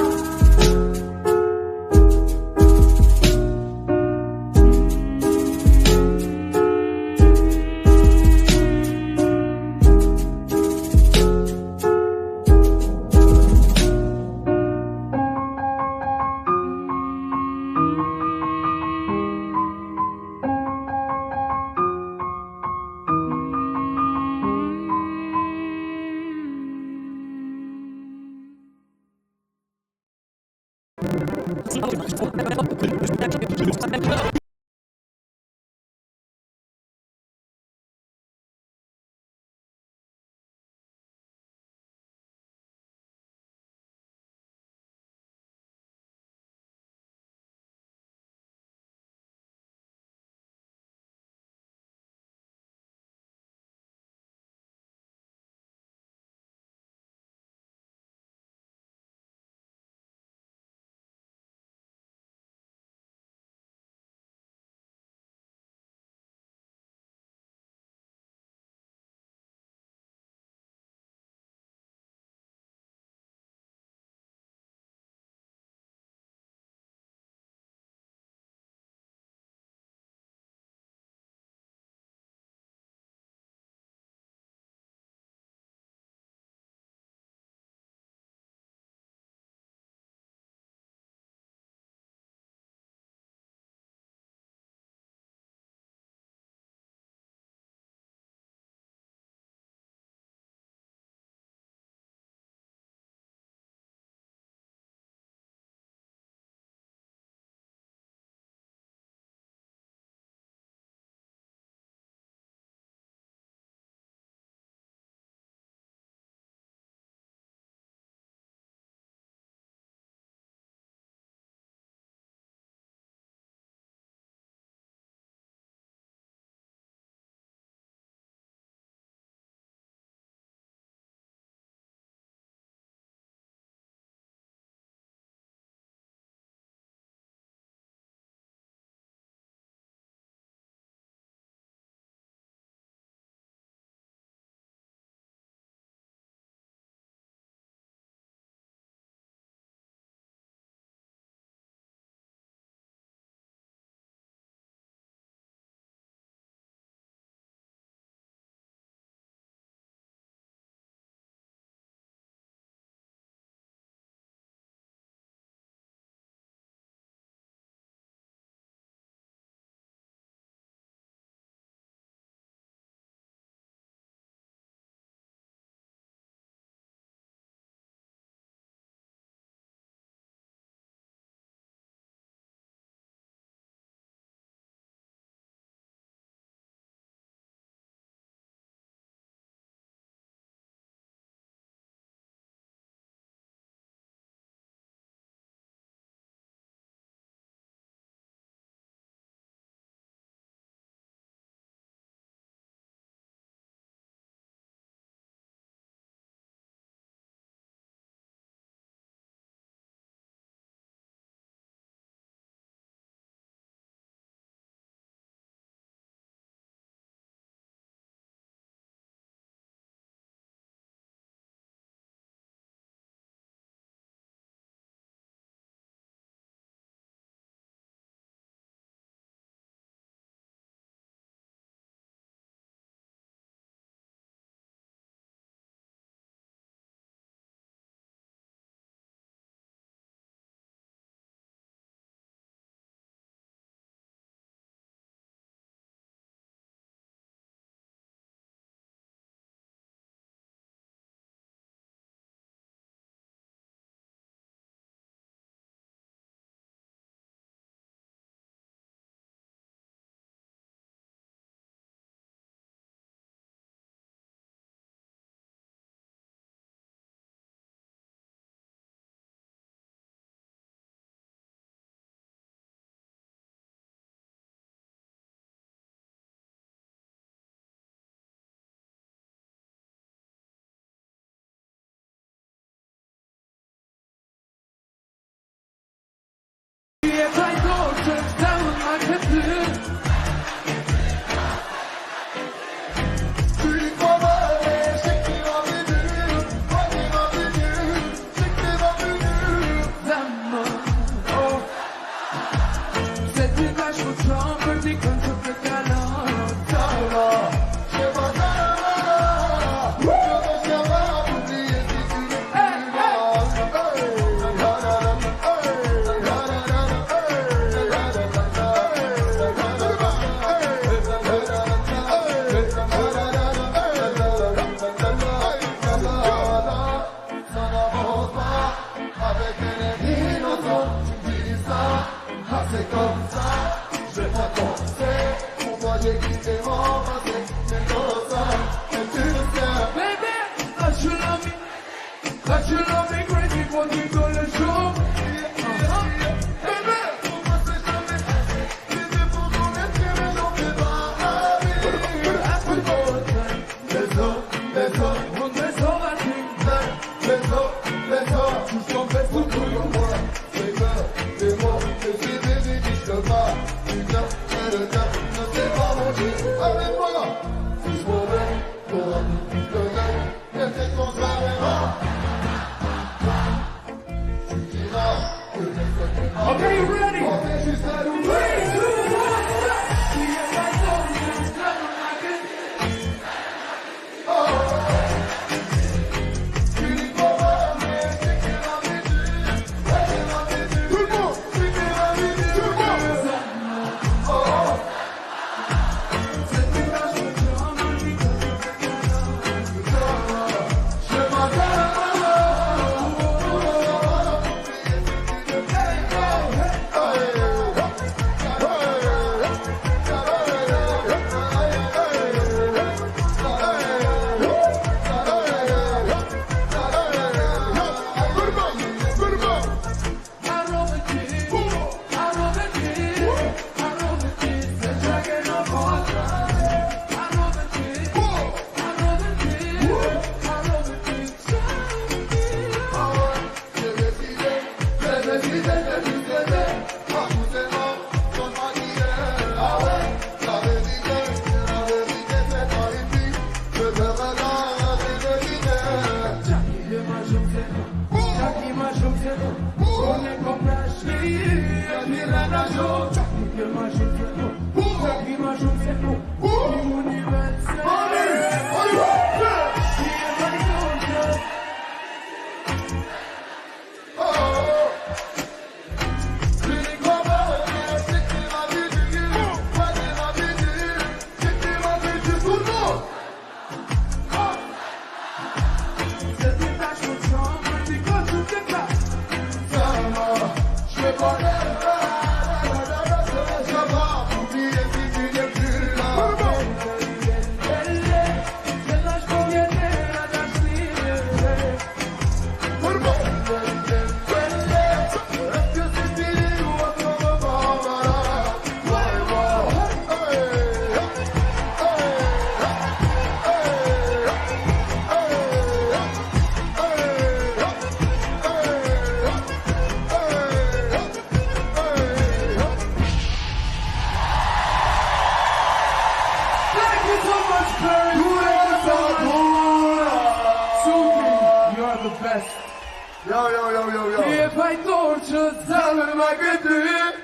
If I told you that I could do it,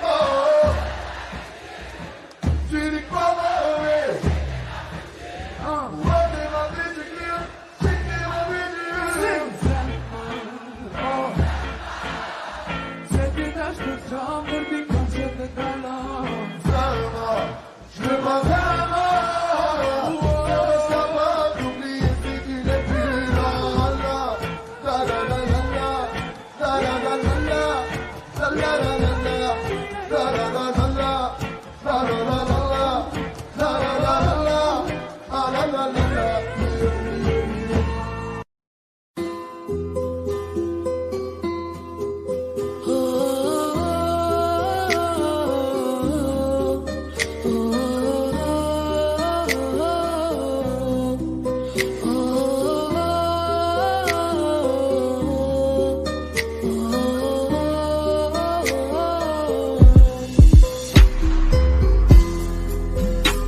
oh, tu dis quoi, ouais, what am I going to do? C'est qui m'a vu c'est une âge de chambre, pour dire comme je te talent. Je veux pas faire mort, je reste capable d'oublier si tu n'es plus là. La la la la la, la la la la la, la la la la la, la la la la la, la la la la la, la la la la la, la la la la.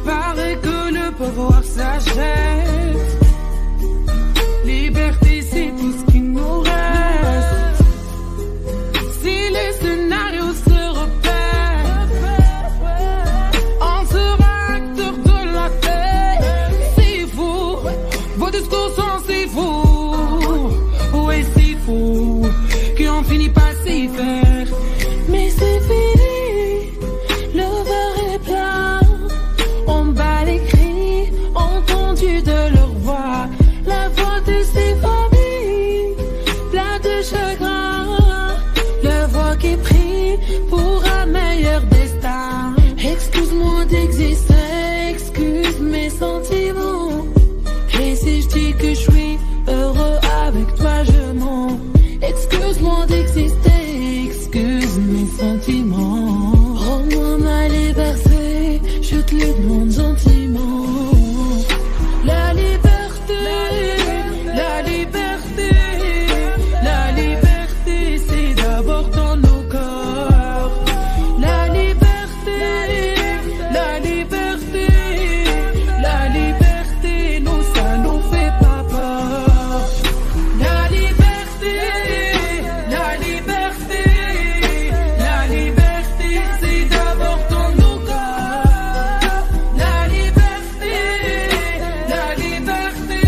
Paraît que le pouvoir s'achète. Liberté, c'est tout ce qui nous reste. Si les scénarios se répètent, on sera acteur de la tête. C'est fou, vos discours sont si fous. Ouais, si fou, qu'on finit pas s'y faire. Mais c'est fini, le verre est plein. On bat les cris entendus de leur voix, la voix de ces familles, plein de chagrin, la voix qui prie pour un meilleur destin. Excuse-moi d'exister, excuse mes sentiments. Et si je dis que je suis heureux avec toi, je mens. Excuse-moi d'exister, excuse mes sentiments. Rends-moi ma liberté, je te le demande gentiment. La liberté, la liberté, la liberté, c'est d'abord dans nos corps. La liberté, la liberté, la liberté, nous ça nous fait pas peur. La liberté, la liberté, la liberté, c'est d'abord dans nos corps. La liberté, la liberté,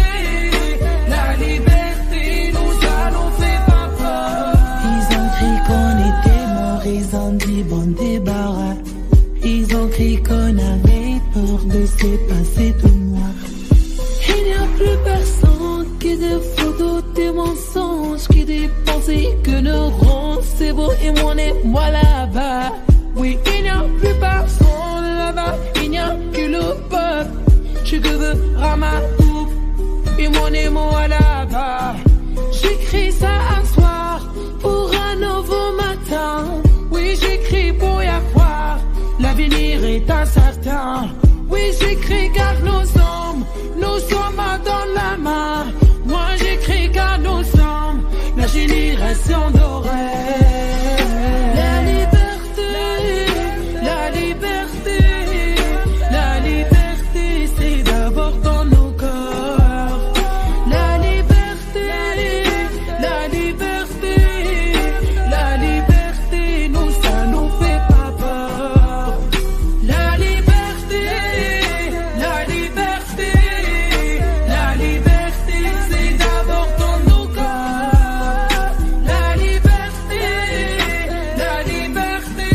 la liberté, nous ça nous fait pas peur. Ils ont crié qu'on était morts, ils ont dit bon débarras. Ils ont crié qu'on avait peur de se passer de moi. Il n'y a plus personne qui des photos, des mensonges, qui des pensées que nous rend. C'est beau et moi là-bas. Oui, il n'y a plus personne là-bas. Il n'y a que le peuple. Je que veux ramatou. Et moi là-bas. J'écris ça un soir pour un nouveau matin. Oui, j'écris pour y croire. L'avenir est incertain. Oui, j'écris car nous sommes dans la main. Moi, j'écris car nous sommes la génération dorée. La liberté, la liberté, la liberté, c'est d'abord dans nos corps. La liberté, la liberté, la liberté, nous ça nous fait pas peur. La liberté, la liberté, la liberté, c'est d'abord dans nos corps. La liberté, la liberté,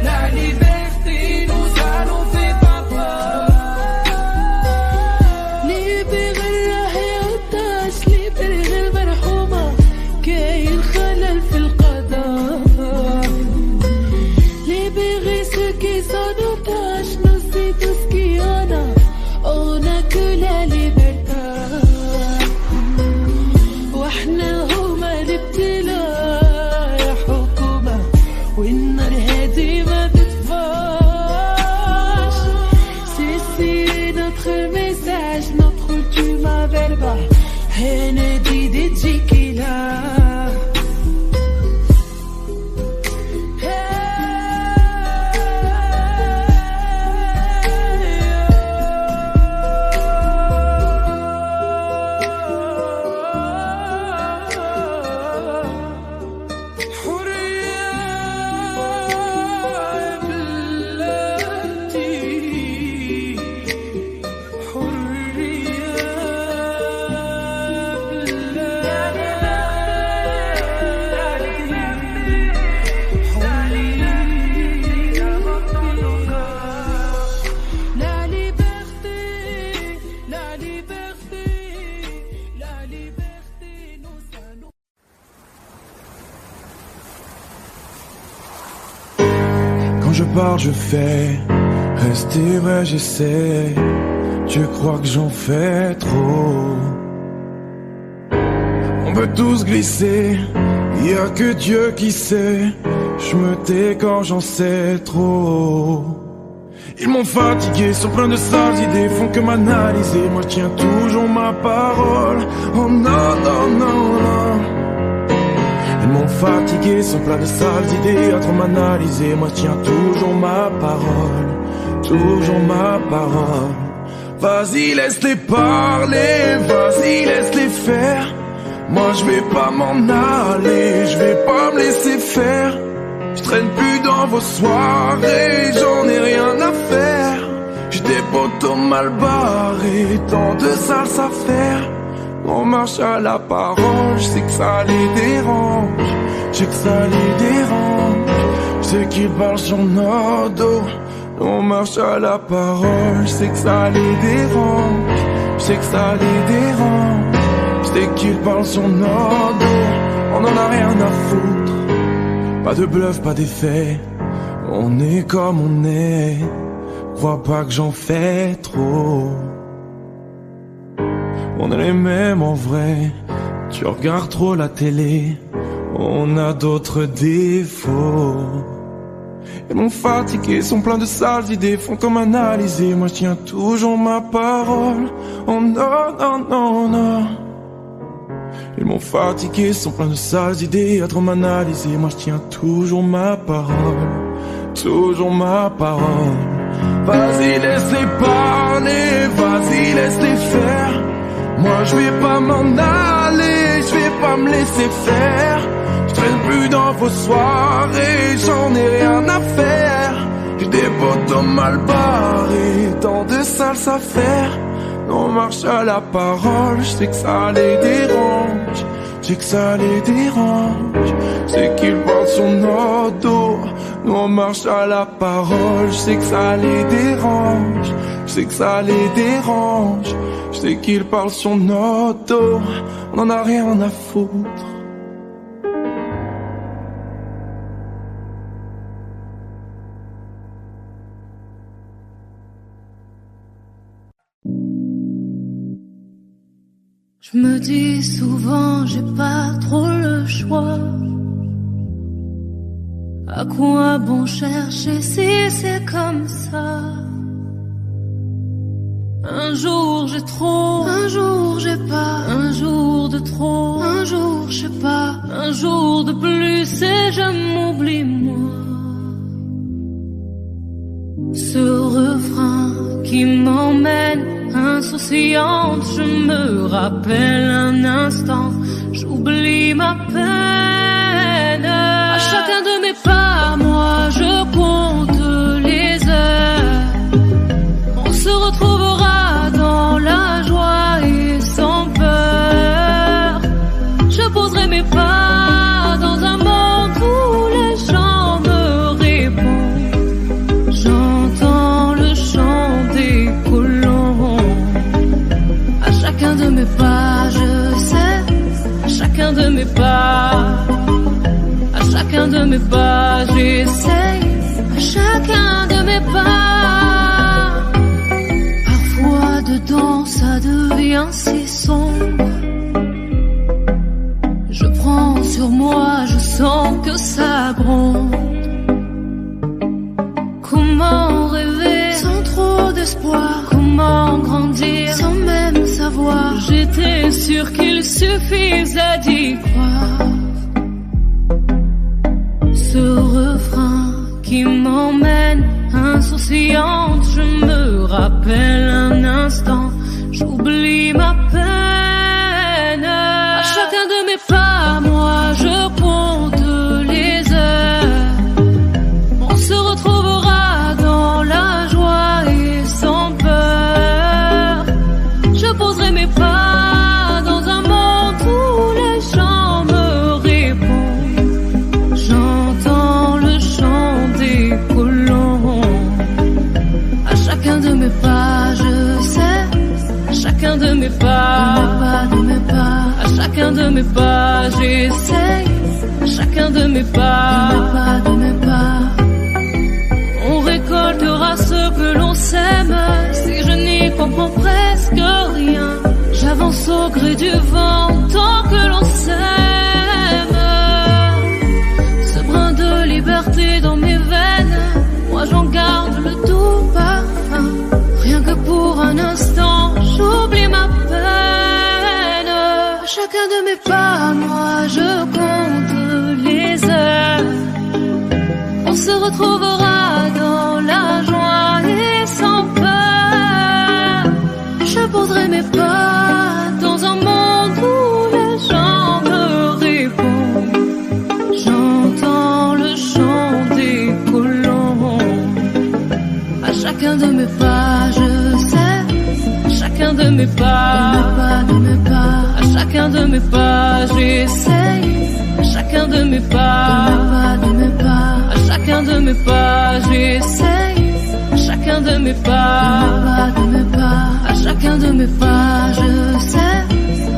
la liberté, nous ça nous fait pas peur. Libérer la otage, libérer المرحومة كي الخلل في القضاء. Libérer ceux qui sont otages, nous c'est tout ce qu'il y en a. On a que la liberté. واحنا هما الابتلاء يا حكومة، والنار هادي ما تطفاش. C'est notre message, notre ultima verba. Henedi di Jikila. parle, je fais. Rester vrai, j'essaie. Tu crois que j'en fais trop? On peut tous glisser, y a que Dieu qui sait. Je me tais quand j'en sais trop. Ils m'ont fatigué, sont pleins de sales idées, font que m'analyser. Moi je tiens toujours ma parole. Oh non, non, non, non. Ils m'ont fatigué, sont pleins de sales idées, à trop m'analyser. Moi je tiens toujours ma parole. Toujours ma parole. Vas-y, laisse-les parler, vas-y, laisse-les faire. Moi je vais pas m'en aller, je vais pas me laisser faire. Je traîne plus dans vos soirées, j'en ai rien à faire. J'ai des potos mal barrés, tant de sales affaires. On marche à la parole, je sais que ça les dérange. Je sais que ça les dérange. Je sais qu'ils parlent sur nos dos. On marche à la parole, je sais que ça les dérange. Je sais que ça les dérange. Je sais qu'ils parlent sur nos dos. On en a rien à foutre. Pas de bluff, pas d'effet. On est comme on est. Crois pas que j'en fais trop. On est les mêmes en vrai. Tu regardes trop la télé. On a d'autres défauts. Ils m'ont fatigué, sont pleins de sales idées, font comme analyser. Moi je tiens toujours ma parole. Oh non, non, non, non. Ils m'ont fatigué, sont pleins de sales idées, à trop m'analyser. Moi je tiens toujours ma parole. Toujours ma parole. Vas-y, laisse-les parler, vas-y, laisse-les faire. Moi je vais pas m'en aller, je vais pas me laisser faire. Je traîne plus dans vos soirées, j'en ai rien à faire. J'ai des potos mal barrés, tant de sales affaires. On marche à la parole, je sais que ça les dérange. Je sais que ça les dérange. Je sais qu'ils parlent sur nos dos. Nous on marche à la parole, je sais que ça les dérange. Je sais que ça les dérange. Je sais qu'ils parlent sur nos dos. On en a rien à foutre. Je me dis souvent, j'ai pas trop le choix. À quoi bon chercher si c'est comme ça? Un jour j'ai trop, un jour j'ai pas, un jour de trop, un jour je sais pas, un jour de plus et je m'oublie moi. Ce refrain qui m'emmène insouciante, je me rappelle un instant, j'oublie ma peine. À chacun de mes pas, moi je compte les heures. On se retrouvera dans la joie et sans peur. Je poserai mes pas dans un monde où les gens me répondent. J'entends le chant des colons. À chacun de mes pas, je sais, à chacun de mes pas, à chacun de mes pas, j'essaye, à chacun de mes pas. Parfois dedans ça devient si sombre. Je prends sur moi, je sens que ça gronde. Comment rêver sans trop d'espoir? Comment grandir sans même savoir? J'étais sûre qu'il suffisait d'y croire. Ce refrain qui m'emmène insouciante, je me rappelle un instant, j'oublie ma peine. À chacun de mes pas, moi je compte les heures. On se retrouvera dans la joie et sans peur. Je poserai mes pas dans un monde où les gens me répondent. J'entends le chant des colons. À chacun de mes pas, je sais, à chacun de mes pas, de mes pas, à chacun de mes pas, j'essaye, à chacun de mes pas, de mes pas, de mes pas. l'on s'aime. Si je n'y comprends presque rien, j'avance au gré du vent tant que l'on s'aime. Ce brin de liberté dans mes veines, moi j'en garde le doux parfum. Rien que pour un instant, j'oublie ma peine. À chacun de mes pas, moi je compte les heures. On se retrouvera dans la joie et sans peur. Je poserai mes pas dans un monde où les gens me répondent. J'entends le chant des colons. À chacun de mes pas, je sais. À chacun de mes pas, à chacun de mes pas, j'essaye. À chacun de mes pas, à chacun de mes pas, j'essaye. À chacun de mes pas, à chacun de mes pas, je sais.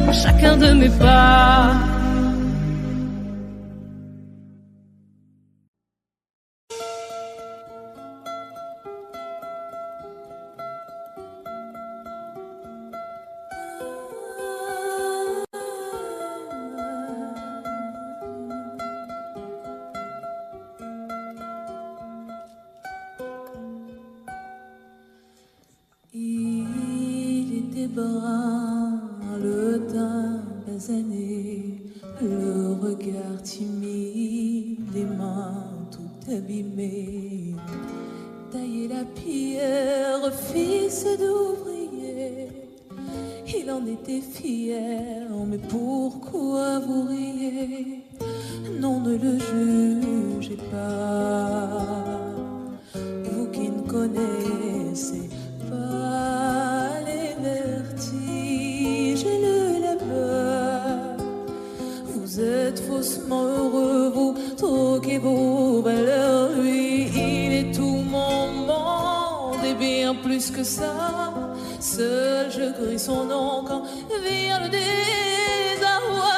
À chacun de mes pas. Il était brun, le teint basané, le regard timide, les mains tout abîmées. Tailler la pierre, fils d'ouvrier, il en était fier, mais pourquoi vous riez? Non, ne le jugez pas, vous qui ne connaissez pas les vertiges et le labeur. Vous êtes faussement heureux, vous troquez vos valeurs. Lui, il est tout mon monde et bien plus que ça. Seul je crie son nom quand vient le désarroi.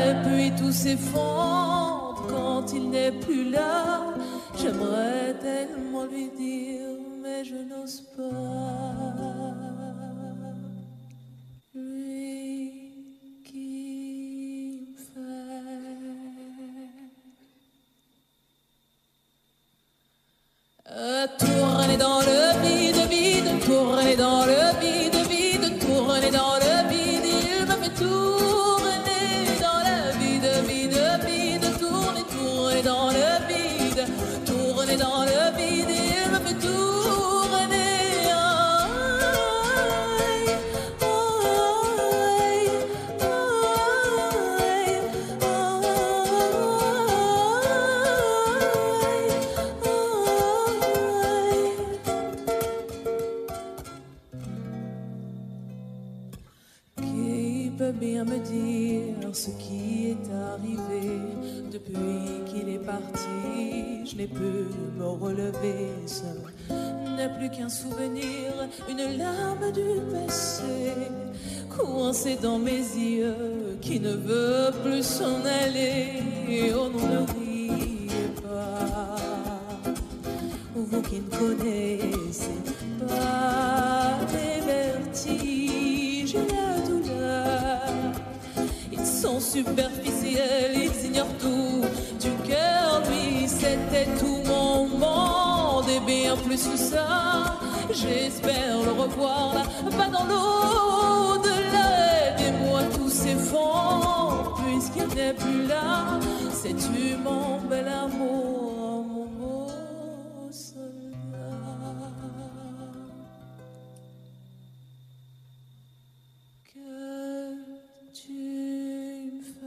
Et puis tout s'effondre quand il n'est plus là. J'aimerais tellement lui dire, mais je n'ose pas. Lui qui me fait tourner dans le vide, vide, tourner dans le vide, vide, tourner dans le vide. Il me fait tourner dans le vide, vide, vide, tourner, tourner dans le vide, tourner dans le vide. Il me fait tourner. Bien me dire ce qui est arrivé depuis qu'il est parti. Je n'ai pu me relever seul, n'est plus qu'un souvenir, une larme du passé coincée dans mes yeux qui ne veut plus s'en aller. Oh non, ne riez pas, vous qui ne connaissez pas les vertiges et la douleur. Ils sont superficiels, ils ignorent tout du cœur. Lui, c'était tout mon monde et bien plus que ça. J'espère le revoir là, pas dans l'au-delà. Aidez-moi, tout s'effondre puisqu'il n'est plus là. Sais-tu mon bel amour, mon beau soldat, que tu me fais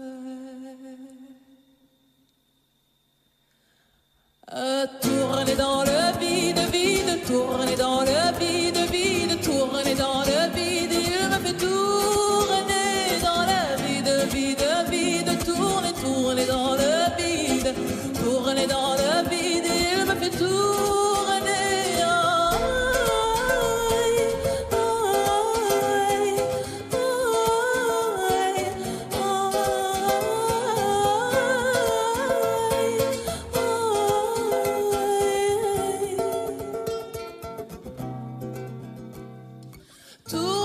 tourner dans le vide, vide, tourner dans le vide, vide, tourner dans le vide. Il me fait tourner dans le vide, vide, vide, tourner, tourner dans le vide, Tout